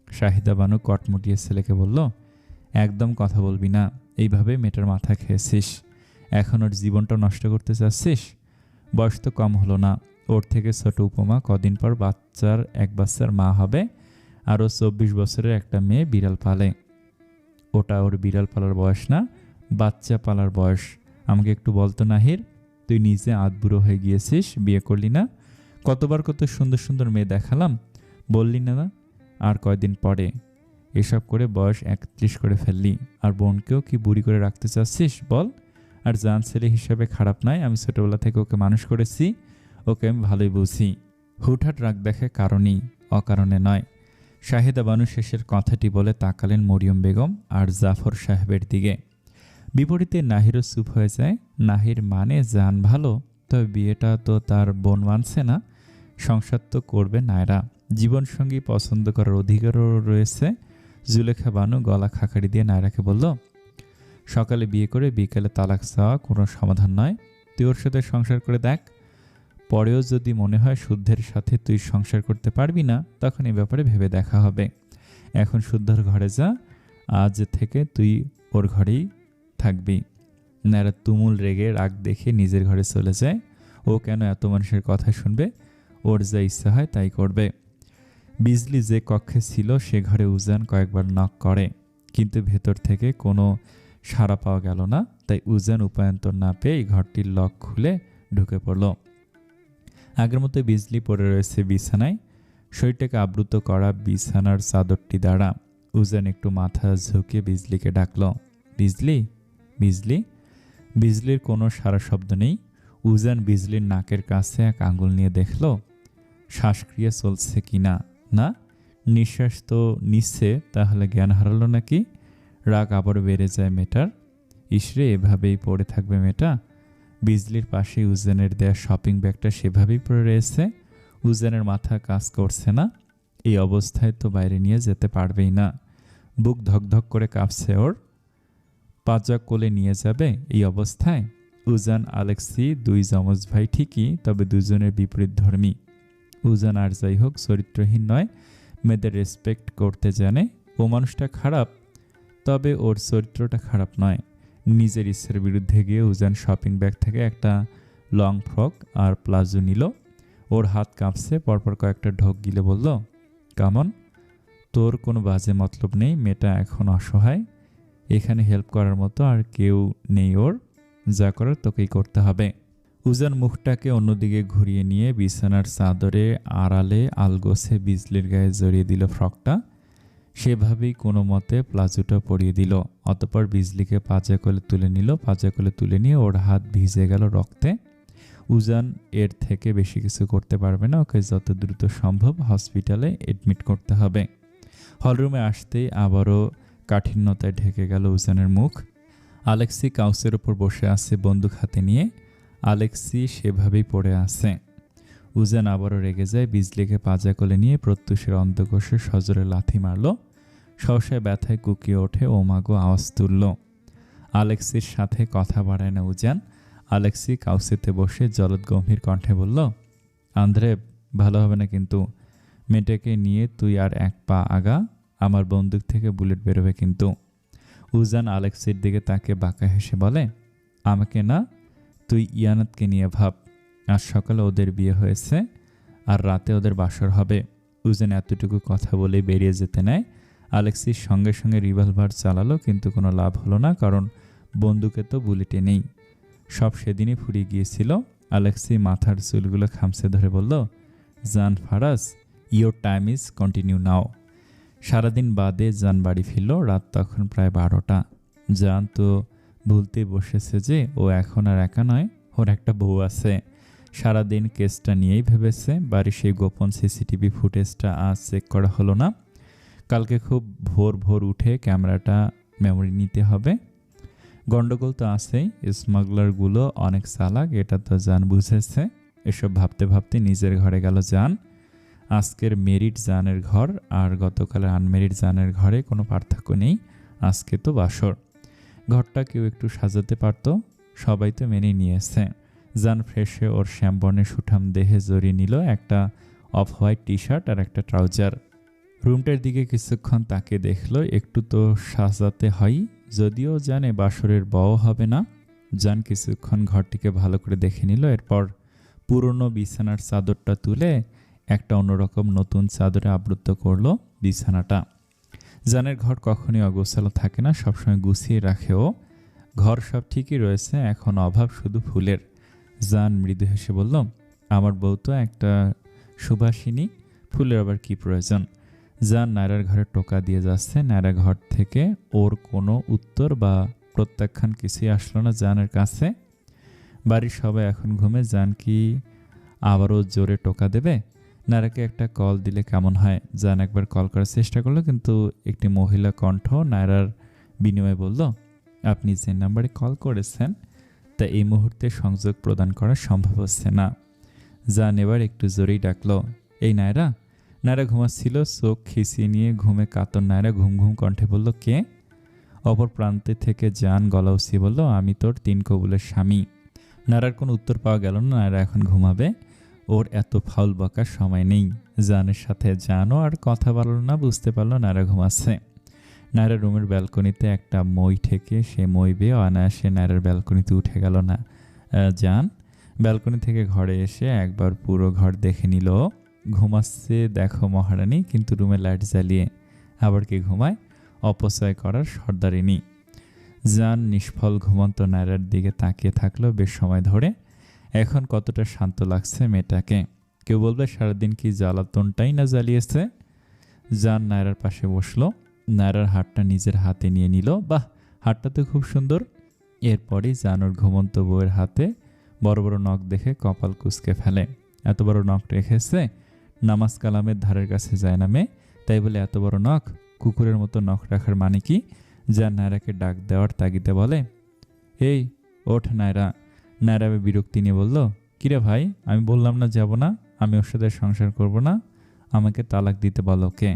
শাহিদা বানু কটমুটিয়ে ছেলেকে বলল, একদম কথা বলবি না। এইভাবে মেয়েটার মাথা খেয়েছিস। এখন ওর জীবনটা নষ্ট করতে চাচ্ছিস? বয়স তো কম হলো না। ওর থেকে ছোট উপমা কদিন পর এক বাচ্চার মা হবে। আরও 24 বছরের একটা মেয়ে বিড়াল পালে। ওটা ওর বিড়াল পালার বয়স না, বাচ্চা পালার বয়স। আমাকে একটু বলতো নাহির, তুই নিজে আধবুড়ো হয়ে গিয়েছিস, বিয়ে করলি না? কতবার কত সুন্দর সুন্দর মেয়ে দেখালাম, বললি না? আর কয়দিন পরে এসব করে বয়স 31 করে ফেললি। আর বোনকেও কি বুড়ি করে রাখতে চাচ্ছিস বল? আর জান ছেলে হিসাবে খারাপ নয়, আমি ছোটবেলা থেকে ওকে মানুষ করেছি, ওকে আমি ভালোই বুঝি। হুটহাট রাগ দেখে কারণেই, অকারণে নয়। শাহিদা বানু শেষের কথাটি বলে তাকালেন মরিয়ম বেগম আর জাফর সাহেবের দিকে। বিপরীতে নাহিরও চুপ হয়ে যায়। নাহির মানে জান ভালো, তবে বিয়েটা তো তার বোন মানছে না। সংসার তো করবে নায়রা, জীবনসঙ্গী পছন্দ করার অধিকারও রয়েছে। জুলেখা বানু গলা খাকারি দিয়ে নায়রাকে বলল, সকালে বিয়ে করে বিকেলে তালাক চাওয়া কোনো সমাধান নয়। তুই ওর সাথে সংসার করে দেখ, পরেও যদি মনে হয় শুদ্ধের সাথে তুই সংসার করতে পারবি না, তখন এ ব্যাপারে ভেবে দেখা হবে। এখন শুদ্ধর ঘরে যা, আজ থেকে তুই ওর ঘরেই থাকবি। নায়রা তুমুল রেগে রাগ দেখে নিজের ঘরে চলে যায়। ও কেন এত মানুষের কথা শুনবে? ওর যা ইচ্ছা হয় তাই করবে। বিজলি যে কক্ষে ছিল সে ঘরে উজান কয়েকবার নক করে, কিন্তু ভেতর থেকে কোনো সাড়া পাওয়া গেল না। তাই উজান উপায়ন্তর না পেয়ে ঘরটির লক খুলে ঢুকে পড়ল। আগের মতো বিজলি পড়ে রয়েছে বিছানায়, শরীরটাকে আবৃত করা বিছানার চাদরটি দ্বারা। উজান একটু মাথা ঝুঁকিয়ে বিজলিকে ডাকল, বিজলি, বিজলি। বিজলির কোনো সারা শব্দ নেই। উজান বিজলির নাকের কাছে এক আঙুল নিয়ে দেখল শ্বাসক্রিয়া চলছে কিনা। না, নিঃশ্বাস তো নিচ্ছে, তাহলে জ্ঞান হারালো নাকি? রাগ আবার বেড়ে যায় মেয়েটার। ইসরে, এভাবেই পড়ে থাকবে মেয়েটা? বিজলির পাশে উজানের দেয়া শপিং ব্যাগটা সেভাবেই পড়ে রয়েছে। উজানের মাথা কাজ করছে না। এই অবস্থায় তো বাইরে নিয়ে যেতে পারবেই না। বুক ধকধক করে কাঁপছে ওর। পাজা কোলে নিয়ে যাবে এই অবস্থায়? উজান আলেক্সি দুই যমজ ভাই ঠিকই, তবে দুজনের বিপরীত ধর্মী। উজান আর যাই হোক চরিত্রহীন নয়, মেয়েদের রেসপেক্ট করতে জানে। ও মানুষটা খারাপ, তবে ওর চরিত্রটা খারাপ নয়। নিজের ইচ্ছার বিরুদ্ধে গিয়ে উজান শপিং ব্যাগ থেকে একটা লং ফ্রক আর প্লাজো নিল। ওর হাত কাঁপছে, পরপর কয়েকটা ঢোক গিলে বলল, কামন, তোর কোনো বাজে মতলব নেই। মেয়েটা এখন অসহায়, এখানে হেল্প করার মতো আর কেউ নেই ওর। যা করার তোকেই করতে হবে। উজান মুখটাকে অন্যদিকে ঘুরিয়ে নিয়ে বিছানার চাদরে আড়ালে আলগোছে বিজলির গায়ে জড়িয়ে দিল ফ্রকটা। সেভাবেই কোনো মতে প্লাজোটা পরিয়ে দিল। অতঃপর বিজলিকে পাজা কোলে তুলে নিল। পাজা কোলে তুলে নিয়ে ওর হাত ভিজে গেল রক্তে। উজান এর থেকে বেশি কিছু করতে পারবে না। ওকে যত দ্রুত সম্ভব হসপিটালে এডমিট করতে হবে। হলরুমে আসতেই আবারও কাঠিন্যতায় ঢেকে গেল উজানের মুখ। আলেক্সি কাউচের ওপর বসে আছে বন্দুক হাতে নিয়ে। আলেক্সি সেভাবেই পড়ে আছে। উজান আবারও রেগে যায়। বিজলিকে পাজা কোলে নিয়ে প্রত্যুষের অন্তকোষে সজোরে লাথি মারল। সহসায় ব্যথায় কুকিয়ে ওঠে ও মাগো আওয়াজ তুলল। আলেক্সির সাথে কথা বাড়ায় না উজান। আলেক্সি কাউসেতে বসে জলদ গম্ভীর কণ্ঠে বলল, আন্দ্রে, ভালো হবে না কিন্তু। মেয়েটাকে নিয়ে তুই আর এক পা আগা, আমার বন্দুক থেকে বুলেট বেরোবে কিন্তু। উজান আলেক্সির দিকে তাকে বাঁকা হেসে বলে, আমাকে না, তুই ইয়ানাতকে নিয়ে ভাব। আজ সকালে ওদের বিয়ে হয়েছে আর রাতে ওদের বাসর হবে। উজান এতটুকু কথা বলে বেরিয়ে যেতে নেয়। আলেক্সির সঙ্গে সঙ্গে রিভলভার চালালো, কিন্তু কোনো লাভ হলো না, কারণ বন্দুকে তো বুলেটে নেই। সব সেদিনই ফুরিয়ে গিয়েছিল। আলেক্সি মাথার চুলগুলো খামছে ধরে বলল, জান Faraz, your time is continue now. সারাদিন বাদে জান বাড়ি ফিরল। রাত তখন প্রায় 12টা। জান তো ভুলতে বসেছে যে ও এখন আর একা নয়, ওর একটা বউ আছে। সারাদিন কেসটা নিয়েই ভেবেছে। বাড়ির সেই গোপন সিসিটিভি ফুটেজটা আজ চেক করা হলো না। কালকে খুব ভোর ভোর উঠে ক্যামেরাটা মেমোরি নিতে হবে। গন্ডগোল তো আছেই, স্মাগলারগুলো অনেক চালাক, এটা তো জান বুঝেছে। এসব ভাবতে ভাবতে নিজের ঘরে গেল জান। আজকের মেরিট জানের ঘর আর গতকালের আনমেরিট জানের ঘরে কোনো পার্থক্য নেই। আজকে তো বাসর। ঘরটা কেউ একটু সাজাতে পারত, সবাই তো মেনে নিয়েছে। জান ফ্রেশে ওর শ্যামবর্ণের সুঠাম দেহে জড়িয়ে নিল একটা অফ হোয়াইট টি শার্ট আর একটা ট্রাউজার। রুমটার দিকে কিছুক্ষণ তাকে দেখলো। একটু তো সাজাতে হয়, যদিও জানে বাসরের বউ হবে না। জান কিছুক্ষণ ঘরটিকে ভালো করে দেখে নিল। এরপর পুরনো বিছানার চাদরটা তুলে একটা অন্যরকম নতুন চাদরে আবৃত করলো বিছানাটা। জানের ঘর কখনই অগোছালো থাকে না, সবসময় গুছিয়ে রাখেও। ঘর সব ঠিকই রয়েছে, এখন অভাব শুধু ফুলের। জান মৃদু হেসে বলল, আমার বউ তো একটা সুবাসিনী, ফুলের আবার কি প্রয়োজন। জান নায়রার ঘরে টোকা দিয়ে যাচ্ছে। নায়রা ঘর থেকে ওর কোনো উত্তর বা প্রত্যাখ্যান কিছুই আসলো না জানের কাছে। বাড়ির সবাই এখন ঘুমে। জান কি আবারও জোরে টোকা দেবে? নায়রাকে একটা কল দিলে কেমন হয়? জান একবার কল করার চেষ্টা করলো, কিন্তু একটি মহিলা কণ্ঠ নায়রার বিনিময়ে বলল, আপনি যে নাম্বারে কল করেছেন তা এই মুহূর্তে সংযোগ প্রদান করা সম্ভব হচ্ছে না। জান এবার একটু জোরেই ডাকলো, এই নায়রা। নায়রা ঘুমাচ্ছিল, চোখ খিচিয়ে নিয়ে ঘুমে কাতর নায়রা ঘুম ঘুম কণ্ঠে বলল, কে? অপর প্রান্তে থেকে জান গলা উঁচিয়ে বলল, আমি তোর 3 কবুলের স্বামী। নায়রার কোনো উত্তর পাওয়া গেল না। নায়রা এখন ঘুমাবে, ওর এত ফাউল বকার সময় নেই। জানের সাথে জানও আর কথা বলল না, বুঝতে পারলো নায়রা ঘুমাচ্ছে। নায়রা রুমের ব্যালকনিতে একটা মই ঠেকে সে মই বেয়ে অনায়াসে নায়রার ব্যালকনিতে উঠে গেল না জান। ব্যালকনি থেকে ঘরে এসে একবার পুরো ঘর দেখে নিল। ঘুমাচ্ছে দেখো মহারানী, কিন্তু রুমে লাইট জ্বালিয়ে। আবার কি ঘুমায়? অপচয় করার সর্দারিনী। জান নিষ্ফল ঘুমন্ত নায়রার দিকে তাকিয়ে থাকলো বেশ সময় ধরে। এখন কতটা শান্ত লাগছে মেয়েটাকে। কেউ বলবে সারাদিন কি জ্বালাতনটাই না জ্বালিয়েছে। জান নায়রার পাশে বসলো। নায়রার হাতটা নিজের হাতে নিয়ে নিল। বাহ, হাতটা তো খুব সুন্দর। এরপরই জান ওর ঘুমন্ত বউয়ের হাতে বড় বড় নখ দেখে কপাল কুঁচকে ফেলে। এত বড় নখ রেখেছে, নামাজ কালামের ধারের কাছে যায় না মেয়ে, তাই বলে এত বড় নখ? কুকুরের মতো নখ রাখার মানে কি? জান নায়রাকে ডাক দেওয়ার তাগিদে বলে, এই ওঠ নায়রা। নায়রা বিরক্তি নিয়ে বলল, কিরে ভাই, আমি বললাম না যাব না, আমি ওর সাথে সংসার করব না, আমাকে তালাক দিতে বলো কে?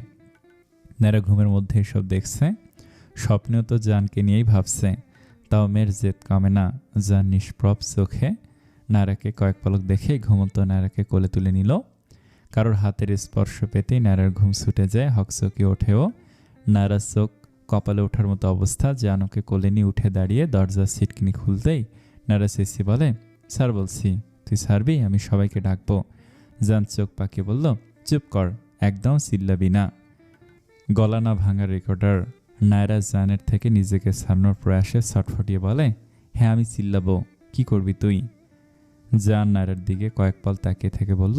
নায়রা ঘুমের মধ্যে এসব দেখছে, স্বপ্নেও তো জানকে নিয়েই ভাবছে, তাও মেয়ের জেদ কমে না। জান নিষ্প্রভ চোখে নায়রাকে কয়েক পলক দেখে ঘুমন্ত নায়রাকে কোলে তুলে নিল। কারোর হাতের স্পর্শ পেতেই নায়রার ঘুম ছুটে যায়, হকচকিয়ে ওঠেও। নায়রার চোখ কপালে ওঠার মতো অবস্থা। জান ওকে কোলে নিয়ে উঠে দাঁড়িয়ে দরজার ছিটকিনি খুলতেই নায়রা চেঁচিয়ে বলে, স্যার বলছি, তুই ছাড়বি, আমি সবাইকে ডাকবো। জান চোখ পাকিয়ে বলল, চুপ কর, একদম চিল্লাবি না। গলা না ভাঙার রেকর্ডার। নায়রা জানের থেকে নিজেকে ছাড়ানোর প্রয়াসে ছটফটিয়ে বলে, হ্যাঁ আমি চিল্লাবো, কি করবি তুই? জান নায়রার দিকে কয়েক পল তাকিয়ে থেকে বলল,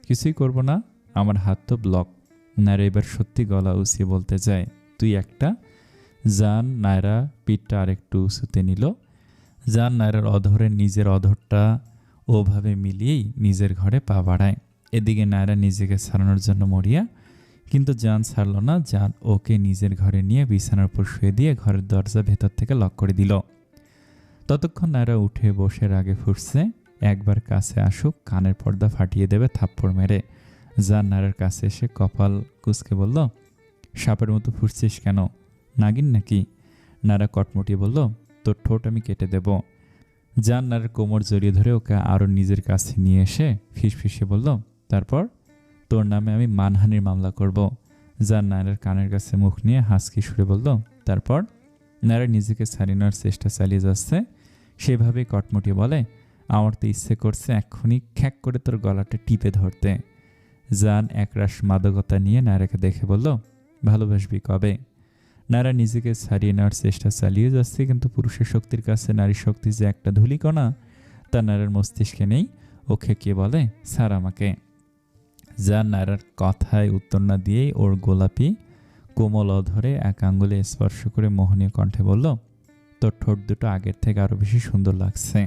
কিছুই করব না, আমার হাত তো ব্লক। নায়রা এবার সত্যি গলা উঁচিয়ে বলতে যায়, তুই একটা। জান নায়রা পিঠটা আরেকটু উঁচুতে নিল। জান নায়রার অধরে নিজের অধরটা ওভাবে মিলিয়েই নিজের ঘরে পা বাড়ায়। এদিকে নায়রা নিজেকে ছাড়ানোর জন্য মরিয়া, কিন্তু জান ছাড়ল না। জান ওকে নিজের ঘরে নিয়ে বিছানার উপর শুয়ে দিয়ে ঘরের দরজা ভেতর থেকে লক করে দিল। ততক্ষণ নায়রা উঠে বসে রাগে ফুটছে, একবার কাছে আসুক, কানের পর্দা ফাটিয়ে দেবে থাপ্পড় মেরে। জান নায়রার কাছে এসে কপাল কুঁচকে বলল, সাপের মতো ফুটছিস কেন, নাগিন নাকি? নায়রা কটমটিয়ে বলল, তোর ঠোঁট আমি কেটে দেব। জান নায়রার কোমর জড়িয়ে ধরে ওকে আরও নিজের কাছে নিয়ে এসে ফিসফিসে বলল, তারপর তোর নামে আমি মানহানির মামলা করব। জান নায়রার কানের কাছে মুখ নিয়ে হাসকি সুরে বলল, তারপর? নায়রা নিজেকে ছাড়িয়ে নেওয়ার চেষ্টা চালিয়ে যাচ্ছে। সেভাবেই কটমটিয়ে বলে, আমার তো ইচ্ছে করছে এক্ষুনি খ্যাক করে তোর গলাটা টিপে ধরতে। জান একরাশ মাদকতা নিয়ে নায়রাকে দেখে বলল, ভালোবাসবি কবে? নায়রা নিজেকে ছাড়িয়ে নেওয়ার চেষ্টা চালিয়ে যাচ্ছে, কিন্তু পুরুষের শক্তির কাছে নারীর শক্তি যে একটা ধূলিকণা তা নায়রার মস্তিষ্কে নেই। ওকে কে বলে, স্যার আমাকে। জান নায়রার কথায় উত্তর না দিয়েই ওর গোলাপি কোমল অধরে এক আঙ্গুলে স্পর্শ করে মোহনীয় কণ্ঠে বলল, তোর ঠোঁট দুটো আগের থেকে আরো বেশি সুন্দর লাগছে।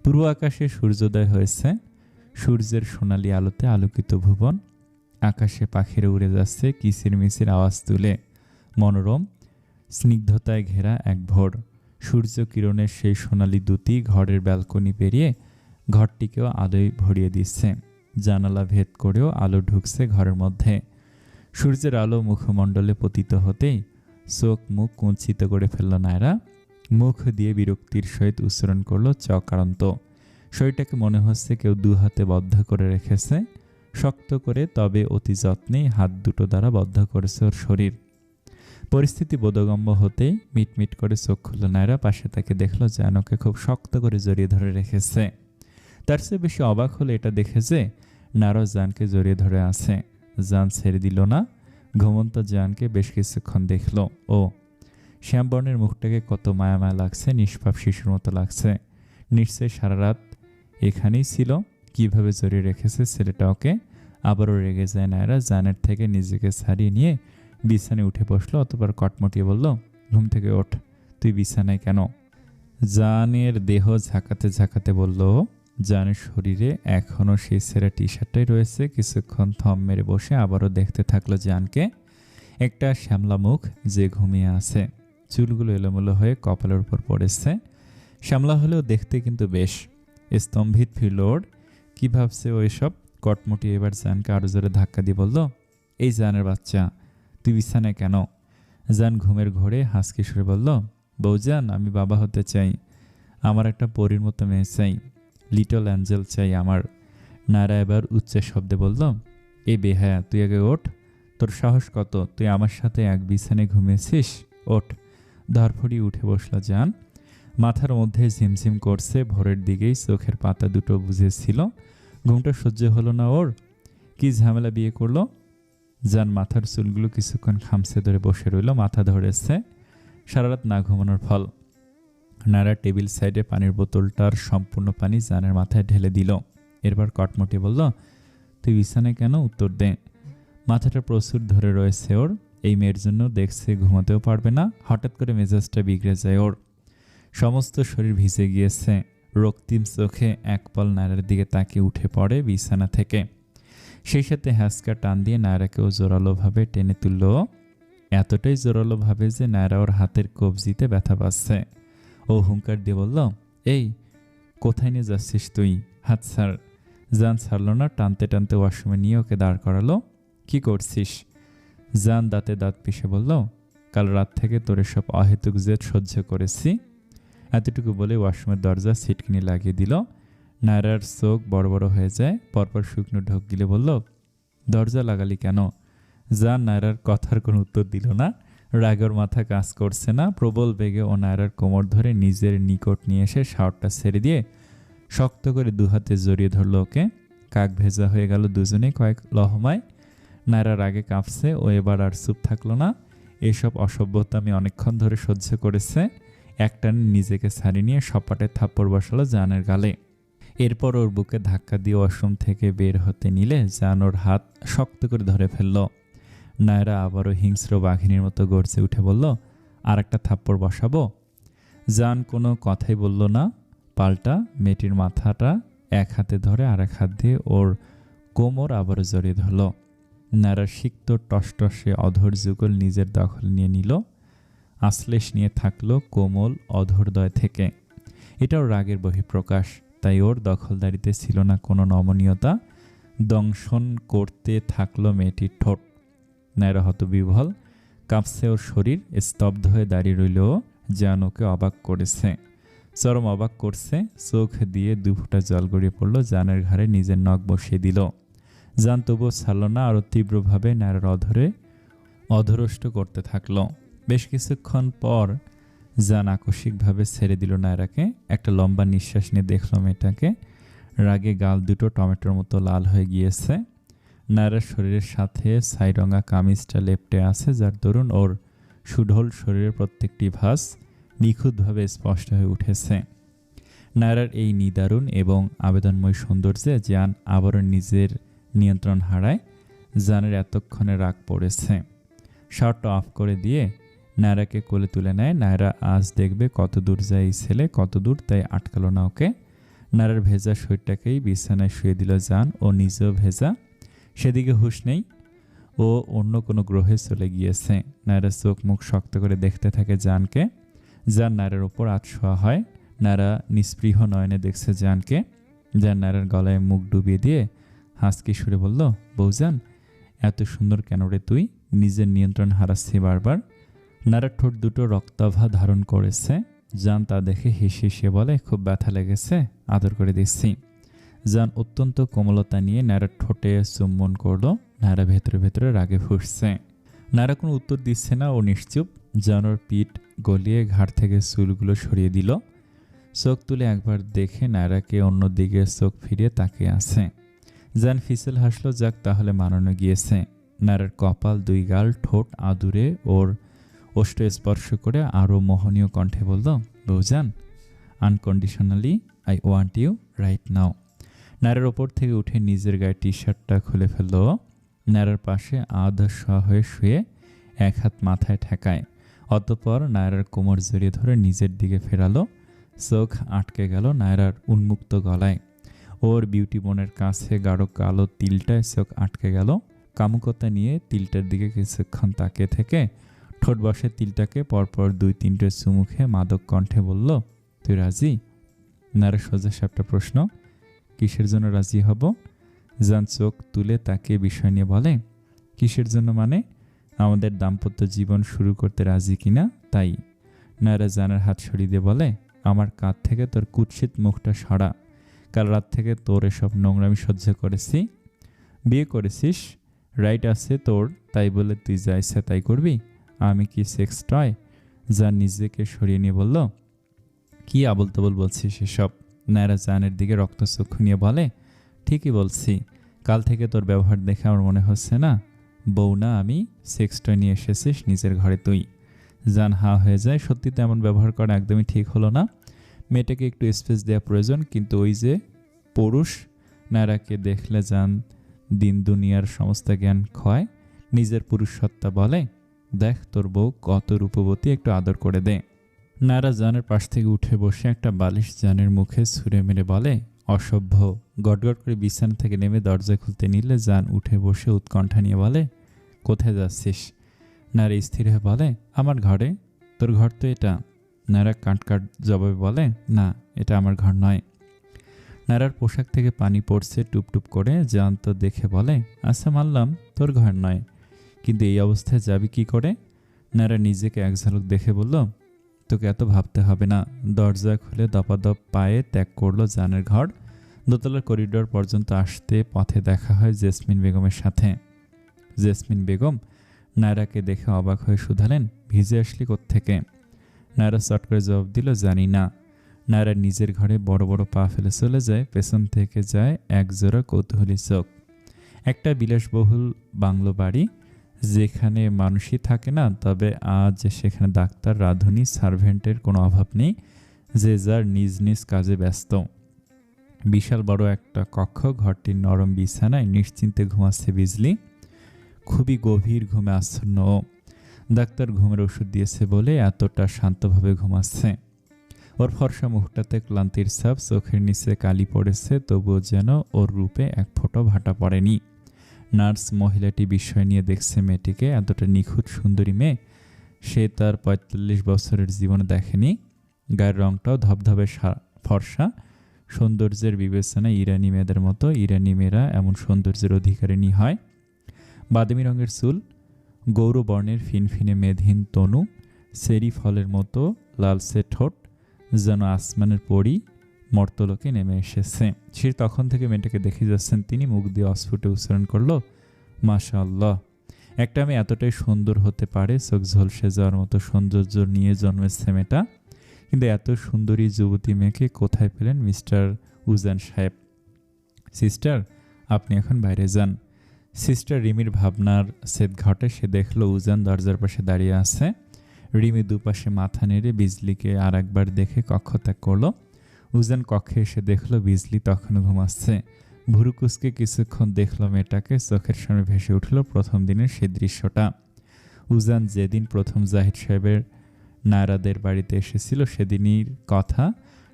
পূর্ব আকাশে সূর্যোদয় হয়েছে, সূর্যের সোনালি আলোতে আলোকিত ভুবন। আকাশে পাখিরা উড়ে যাচ্ছে কিচিরমিচির আওয়াজ তুলে। মনোরম স্নিগ্ধতায় ঘেরা এক ভোর। সূর্য কিরণের সেই সোনালি দ্যুতি ঘরের ব্যালকনি পেরিয়ে ঘরটিকেও আলোয় ভরিয়ে দিচ্ছে। জানালা ভেদ করেও আলো ঢুকছে ঘরের মধ্যে। সূর্যের আলো মুখমণ্ডলে পতিত হতেই চোখ মুখ কুঞ্চিত করে ফেলল নায়রা। মুখ দিয়ে বিরক্তির সহিত উচ্চারণ করলো চকারান্ত। শরীরটাকে মনে হচ্ছে কেউ দু হাতে বদ্ধ করে রেখেছে, শক্ত করে, তবে অতি যত্নে হাত দুটো দ্বারা বদ্ধ করেছে ওর শরীর। পরিস্থিতি বোধগম্য হতেই মিটমিট করে চোখ খুলল নায়রা। পাশে তাকে দেখলো জানকে খুব শক্ত করে জড়িয়ে ধরে রেখেছে। তার চেয়ে বেশি অবাক হলো এটা দেখে যে নারও জানকে জড়িয়ে ধরে আছে। জান ছেড়ে দিল না। ঘুমন্ত জানকে বেশ কিছুক্ষণ দেখল। ও শ্যামবর্ণের মুখটাকে কত মায়া মায়া লাগছে, নিষ্পাপ শিশুর মতো লাগছে। নিশ্চয়ই সারা রাত এখানেই ছিল। কিভাবে জড়িয়ে রেখেছে ছেলেটা ওকে। আবারও রেগে যায় নায়রা। জানের থেকে নিজেকে ছাড়িয়ে নিয়ে বিছানায় উঠে বসলো। অতঃপর কটমটিয়ে বলল, ঘুম থেকে ওঠ, তুই বিছানায় কেন? জানের দেহ ঝাঁকাতে ঝাঁকাতে বলল, জানের শরীরে এখনও সেই ছেঁড়া টি শার্টটাই রয়েছে। কিছুক্ষণ থম মেরে বসে আবারও দেখতে থাকলো জানকে। একটা শ্যামলা মুখ যে ঘুমিয়ে আছে, চুলগুলো এলোমেলো হয়ে কপালের উপর পড়েছে। শ্যামলা হলেও দেখতে কিন্তু বেশ। স্তম্ভিত ফিরল ওর। কি ভাবছে ও এসব? কটমটি এবার জানকে আরো জোরে ধাক্কা দিয়ে বলল, এই জানের বাচ্চা, তুই বিছানায় কেন? জান ঘুমের ঘোরে হাসকি সুরে বলল, বৌজান, আমি বাবা হতে চাই। আমার একটা পরীর মতো মেয়ে চাই, লিটল অ্যাঞ্জেল চাই আমার। নায়রা এবার উচ্চ শব্দে বলল, এ বেহায়া, তুই আগে ওঠ। তোর সাহস কত? তুই আমার সাথে এক বিছানায় ঘুমিয়েছিস? ওঠ। ধরফড়িয়ে উঠে বসল জান। মাথার মধ্যে ঝিমঝিম করছে। ভোরের দিকেই চোখের পাতা দুটো বুঝেছিল। ঘুমটা সহ্য হলো না ওর। কি ঝামেলা বিয়ে করলো? জান মাথার চুলগুলো কিছুক্ষণ খামছে ধরে বসে রইল। মাথা ধরেছে সারা রাত না ঘুমানোর ফল। নায়রা টেবিল সাইডে পানির বোতলটার সম্পূর্ণ পানি জানের মাথায় ঢেলে দিল। এরপর কটমটি বলল, তুই বিছানায় কেন? উত্তর দে। মাথাটা প্রচুর ধরে রয়েছে ওর। এই মেয়ের জন্য দেখছে ঘুমাতেও পারবে না। হঠাৎ করে মেজাজটা বিগড়ে যায় ওর। সমস্ত শরীর ভিজে গিয়েছে। রক্তিম চোখে এক পল নায়রার দিকে তাকিয়ে উঠে পড়ে বিছানা থেকে। সেই সাথে হ্যাঁচকা টান দিয়ে নায়রাকেও জোরালোভাবে টেনে তুলল। এতটাই জোরালোভাবে যে নায়রা ওর হাতের কবজিতে ব্যথা পাচ্ছে। ও হুঙ্কার দিয়ে বলল, এই কোথায় নিয়ে যাচ্ছিস তুই? হাত ছাড়। জান ছাড়ল না। টানতে টানতে ওয়াশরুমে নিয়ে ওকে দাঁড় করালো। কি করছিস? জান দাঁতে দাঁত পিষে বলল, কাল রাত থেকে তোর সব অহেতুক জেদ সহ্য করেছি। এতটুকু বলে ওয়াশরুমের দরজা ছিটকিনি লাগিয়ে দিল। নায়রার চোখ বড় বড় হয়ে যায়। পরপর শুকনো ঢোক গিলে বলল, দরজা লাগালি কেন? জান নায়রার কথার কোনো উত্তর দিল না। রাগের মাথা কাজ করছে না। প্রবল বেগে ও নায়রার কোমর ধরে নিজের নিকট নিয়ে এসে শাওয়ারটা ছেড়ে দিয়ে শক্ত করে দুহাতে জড়িয়ে ধরল ওকে। কাক ভেজা হয়ে গেল দুজনেই কয়েক লহমায়। নায়রা রাগে কাঁপছে। ও এবার আর চুপ থাকলো না। এসব অসভ্যতা আমি অনেকক্ষণ ধরে সহ্য করেছে। একটানে নিজেকে ছাড়িয়ে নিয়ে সপাটে থাপ্পড় বসালো জানের গালে। এরপর ওর বুকে ধাক্কা দিয়ে ওয়াশরুম থেকে বের হতে নিলে জান ওর হাত শক্ত করে ধরে ফেলল। নায়রা আবারও হিংস্র বাঘিনীর মতো গর্জে উঠে বলল, আর একটা থাপ্পড় বসাবো? জান কোনো কথাই বলল না। পাল্টা মেয়েটির মাথাটা এক হাতে ধরে আর এক হাত দিয়ে ওর কোমর আবারও জড়িয়ে ধরল। নায়রা সিক্ত টসটসে অধর যুগল নিজের দখল নিয়ে নিল। আশ্লেষ নিয়ে থাকলো কোমল অধরদয় থেকে। এটাও রাগের বহিঃপ্রকাশ। তাই ওর দখলদারিতে ছিল না কোনো নমনীয়তা। দংশন করতে থাকলো মেয়েটির ঠোঁট। নায়রা হতবিহ্বল। কাঁপছে ওর শরীর। স্তব্ধ হয়ে দাঁড়িয়ে রইল। জান ওকে অবাক করেছে, চরম অবাক করছে। চোখ দিয়ে দুফোঁটা জল গড়িয়ে পড়ল। জানের ঘাড়ে নিজের নখ বসিয়ে দিল। জান তবুও ছাড়ল না। আরও তীব্রভাবে নায়রার অধরষ্ট করতে থাকলো। বেশ কিছুক্ষণ পর জান আকস্মিকভাবে ছেড়ে দিল নায়রাকে। একটা লম্বা নিঃশ্বাস নিয়ে দেখল মেয়েটাকে। রাগে গাল দুটো টমেটোর মতো লাল হয়ে গিয়েছে। নায়রার শরীরের সাথে ছাইরঙা কামিজটা লেপ্টে আছে, যার দরুন ওর সুঢল শরীরের প্রত্যেকটি ভাঁজ নিখুঁতভাবে স্পষ্ট হয়ে উঠেছে। নায়রার এই নিদারুণ এবং আবেদনময় সৌন্দর্যে জান আবারও নিজের নিয়ন্ত্রণ হারায়। জানের এতক্ষণে রাগ পড়েছে। শার্টটা অফ করে দিয়ে নায়রাকে কোলে তুলে নেয়। নায়রা আজ দেখবে কত দূর যায় এই ছেলে, কত দূর, তাই আটকালো না ওকে। নায়রার ভেজা শরীরটাকেই বিছানায় শুয়ে দিল জান, ও নিজেও ভেজা। সেদিকে হুঁশ নেই, ও অন্য কোনো গ্রহে চলে গিয়েছে। নায়রা চোখ মুখ শক্ত করে দেখতে থাকে জানকে। জান নায়রার ওপর আতশোয়া হয়। নায়রা নিস্পৃহ নয়নে দেখছে জানকে। জান নায়রার গলায় মুখ ডুবিয়ে দিয়ে হাসকি সুরে বলল, বৌজান, এত সুন্দর কেন রে তুই? নিজের নিয়ন্ত্রণ হারাচ্ছি বারবার। নায়রার ঠোঁট দুটো রক্তাভা ধারণ করেছে। জান তা দেখে হেসে বলে, খুব ব্যথা লেগেছে, আদর করে দিচ্ছি। জান অত্যন্ত কোমলতা নিয়ে নায়রার ঠোঁটে চুম্বন করলো। নায়রা ভেতরে ভেতরে রাগে ফুঁসছে। নায়রা কোনো উত্তর দিচ্ছে না, ও নিশ্চুপ। জান ওর পিঠ গলিয়ে ঘাড় থেকে চুলগুলো সরিয়ে দিল। চোখ তুলে একবার দেখে নায়রাকে অন্যদিকে চোখ ফিরিয়ে তাকিয়ে আছে। জান ফিসেল হাসলো, যাক তাহলে মানানো গিয়েছে। নায়রার কপাল, দুই গাল, ঠোঁট আদুরে ওর ওষ্ঠ স্পর্শ করে আরও মোহনীয় কণ্ঠে বলল, বৌজান, unconditionally I want you right now. নায়রার ওপর থেকে উঠে নিজের গায়ে টি শার্টটা খুলে ফেলল। নায়রার পাশে আধা শোয়া হয়ে শুয়ে এক হাত মাথায় ঠেকায়। অতঃপর নায়রার কোমর জড়িয়ে ধরে নিজের দিকে ফেরালো। চোখ আটকে গেল নায়রার উন্মুক্ত গলায়। ওর বিউটি বোনের কাছে গাঢ় কালো তিলটায় চোখ আটকে গেল। কামুকতা নিয়ে তিলটার দিকে কিছুক্ষণ তাকিয়ে থেকে ঠোঁট বসে তিলটাকে পরপর 2-3টে চুমুখে মাদক কণ্ঠে বলল, তুই রাজি? নায়রা সোজা সাপটা প্রশ্ন, কিসের জন্য রাজি হব? জান চোখ তুলে তাকে বিষয় নিয়ে বলে, কিসের জন্য মানে? আমাদের দাম্পত্য জীবন শুরু করতে রাজি কিনা তাই। নায়রা জানের হাত সরিয়ে দিয়ে বলে, আমার কাঁধ থেকে তোর কুৎসিত মুখটা সরা। কাল রাত থেকে তোর এসব নোংরামি সহ্য করেছি। বিয়ে করেছিস, রাইট আছে তোর, তাই বলে তুই যা ইচ্ছা তাই করবি? আমি কি সেক্স টয়? জান নিজেকে সরিয়ে নিয়ে বলল, কি আবল তাবল বলছিস এসব? নায়রা জানের দিকে রক্তচক্ষু নিয়ে বলে, ঠিকই বলছি, কাল থেকে তোর ব্যবহার দেখে আমার মনে হচ্ছে না বউ না আমি, সেক্স টয় নিয়ে এসেছিস নিজের ঘরে তুই। জান হা হয়ে যায়। সত্যি তো এমন ব্যবহার করা একদমই ঠিক হলো না। মেয়েটাকে একটু স্পেস দেওয়া প্রয়োজন, কিন্তু ওই যে পুরুষ। নায়রাকে দেখলে জান দিন দুনিয়ার সমস্ত জ্ঞান ক্ষয়। নিজের পুরুষসত্তা বলে, দেখ তোর বউ কত রূপবতী, একটু আদর করে দে। নায়রা জানের পাশ থেকে উঠে বসে একটা বালিশ জানের মুখে ছুঁড়ে মেরে বলে, অসভ্য। গটগট করে বিছানা থেকে নেমে দরজা খুলতে নিলে জান উঠে বসে উৎকণ্ঠা নিয়ে বলে, কোথায় যাচ্ছিস? নায়রা স্থির হয়ে বলে, আমার ঘরে। তোর ঘর তো এটা। নায়রা কাট জবাবে বলে, না, এটা আমার ঘর নয়। নায়রার পোশাক থেকে পানি পড়ছে টুপটুপ করে। জান তো দেখে বলে, আচ্ছা মানলাম তোর ঘর নয়, কিন্তু এই অবস্থায় যাবি কি করে? নায়রা নিজেকে এক ঝলক দেখে বলল, তোকে এত ভাবতে হবে না। দরজা খুলে দপাদপ পায়ে ত্যাগ করলো জানের ঘর। দোতলার করিডোর পর্যন্ত আসতে পথে দেখা হয় জেসমিন বেগমের সাথে। জেসমিন বেগম নায়রাকে দেখে অবাক হয়ে শুধালেন, ভিজে আসলি কোত্থেকে? নায়রা চট করে জবাব দিল, জানি না। নায়রা নিজের ঘরে বড় বড় পা ফেলে চলে যায়। পেছন থেকে যায় একজোড়া কৌতূহলী চোখ। একটা বিলাসবহুল বাংলো বাড়ি, যেখানে মানুষই থাকে না, তবে আজ সেখানে ডাক্তার, রাঁধুনি, সার্ভেন্টের কোনো অভাব নেই। যে যার নিজ নিজ কাজে ব্যস্ত। বিশাল বড় একটা কক্ষ। ঘরটির নরম বিছানায় নিশ্চিন্তে ঘুমাচ্ছে বিজলি। খুবই গভীর ঘুমে আচ্ছন্ন। ডাক্তার ঘুমের ওষুধ দিয়েছে বলে এতটা শান্তভাবে ঘুমাচ্ছে। ওর ফর্সা মুখটাতে ক্লান্তির ছাপ, চোখের নিচে কালি পড়েছে, তবুও যেন ওর রূপে এক ফোঁটা ভাটা পড়েনি। নার্স মহিলাটি বিস্ময় নিয়ে দেখছে মেয়েটিকে। এতটা নিখুঁত সুন্দরী মেয়ে সে তার 45 বছরের জীবনে দেখেনি। গায়ের রংটাও ধবধবে ফর্সা। সৌন্দর্যের বিবেচনায় ইরানি মেয়েদের মতো। ইরানি মেয়েরা এমন সৌন্দর্যের অধিকারিণী হয়। বাদামি রঙের চুল, গৌরবর্ণের ফিনফিনে মেদহীন তনু, সেরি ফলের মতো লালচে ঠোঁট, যেন আসমানের পরী মর্তলোকে নেমে এসেছে। সে তখন থেকে মেয়েটাকে দেখে যাচ্ছেন তিনি। মুখ দিয়ে অস্ফুটে উচ্চারণ করল, মাশাআল্লাহ। একটা মেয়ে এতটাই সুন্দর হতে পারে? চোখ ঝলসে যাওয়ার মতো সৌন্দর্য নিয়ে জন্মেছে মেয়েটা। কিন্তু এত সুন্দরী যুবতী মেয়েকে কোথায় পেলেন মিস্টার উজান সাহেব? সিস্টার, আপনি এখন বাইরে যান। সিস্টার রিমির ভাবনার ছেদ ঘটে। সে দেখল উজান দরজার পাশে দাঁড়িয়ে আছে। রিমি দুপাশে মাথা নেড়ে বিজলিকে আর একবার দেখে কক্ষ ত্যাগ করলো। উজান কক্ষে এসে দেখলো বিজলি তখনও ঘুমাচ্ছে। ভুরু কুঁচকে কিছুক্ষণ দেখলো মেয়েটাকে, চোখের সামনে ভেসে উঠল প্রথম দিনের সেই দৃশ্যটা। উজান যেদিন প্রথম জাহিদ সাহেবের নায়রাদের বাড়িতে এসেছিল সেদিনই কথা।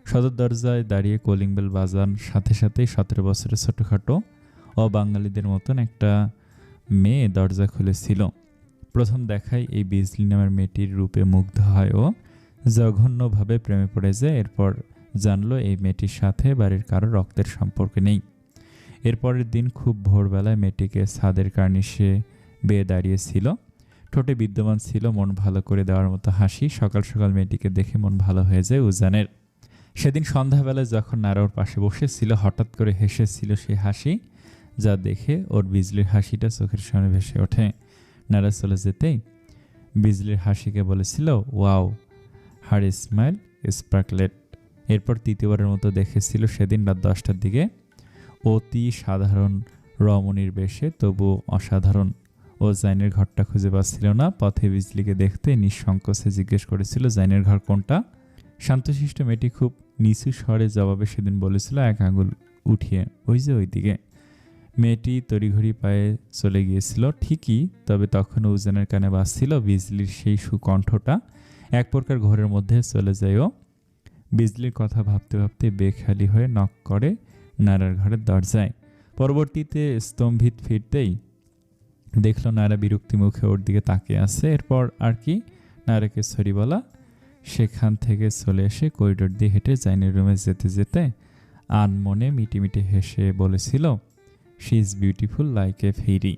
সদর দরজায় দাঁড়িয়ে কলিং বেল বাজান সাথে সাথেই 17 বছরের ছোটোখাটো অবাঙালিদের মতন একটা মেয়ে দরজা খুলেছিল। প্রথম দেখায় এই বিজলি নামের মেয়েটির রূপে মুগ্ধ হয় ও জঘন্যভাবে প্রেমে পড়ে যায়। এরপর জানলো এই মেয়েটির সাথে বাড়ির কারো রক্তের সম্পর্ক নেই। এরপরের দিন খুব ভোরবেলায় মেয়েটিকে ছাদের কার্নিশে বেয়ে দাঁড়িয়েছিল। ঠোঁটে বিদ্যমান ছিল মন ভালো করে দেওয়ার মতো হাসি। সকাল সকাল মেয়েটিকে দেখে মন ভালো হয়ে যায় উজানের। সেদিন সন্ধ্যাবেলায় যখন নারা ওর পাশে বসেছিল হঠাৎ করে হেসেছিল সেই হাসি, যা দেখে ওর বিজলির হাসিটা চোখের সামনে ভেসে ওঠে। নারা চলে যেতেই বিজলির হাসিকে বলেছিল, ওয়াও, হার স্মাইল স্পার্কলেট। এরপর তৃতীয়বারের মতো দেখেছিল সেদিন রাত 10টার দিকে, অতি সাধারণ রমণীর বেশে, তবু অসাধারণ। ও জাইনের ঘরটা খুঁজে পাচ্ছিল না। পথে বিজলিকে দেখতে নিঃসংকোচে জিজ্ঞেস করেছিল, জাইনের ঘর কোনটা? শান্তশিষ্ট মেয়েটি খুব নিচু স্বরে জবাবে সেদিন বলেছিল, এক আঙুল উঠিয়ে, ওই যে ওই দিকে। মেয়েটি তড়িঘড়ি পায়ে চলে গিয়েছিল ঠিকই, তবে তখনও উজানের কানে বাজছিল বিজলির সেই সুকণ্ঠটা। এক প্রকার ঘরের মধ্যে চলে যায় ও। বিজলির কথা ভাবতে ভাবতে বেখেয়ালি হয়ে নক করে নারার ঘরের দরজায়। পরবর্তীতে স্তম্ভিত ফিরতেই দেখলো নারা বিরক্তি মুখে ওর দিকে তাকিয়ে আছে। এরপর আর কি, নারাকে সরি বলা। সেখান থেকে চলে এসে করিডোর দিয়ে হেঁটে জাইনের রুমে যেতে যেতে আনমনে মিটিমিটি হেসে বলেছিল, she is beautiful like a ferry.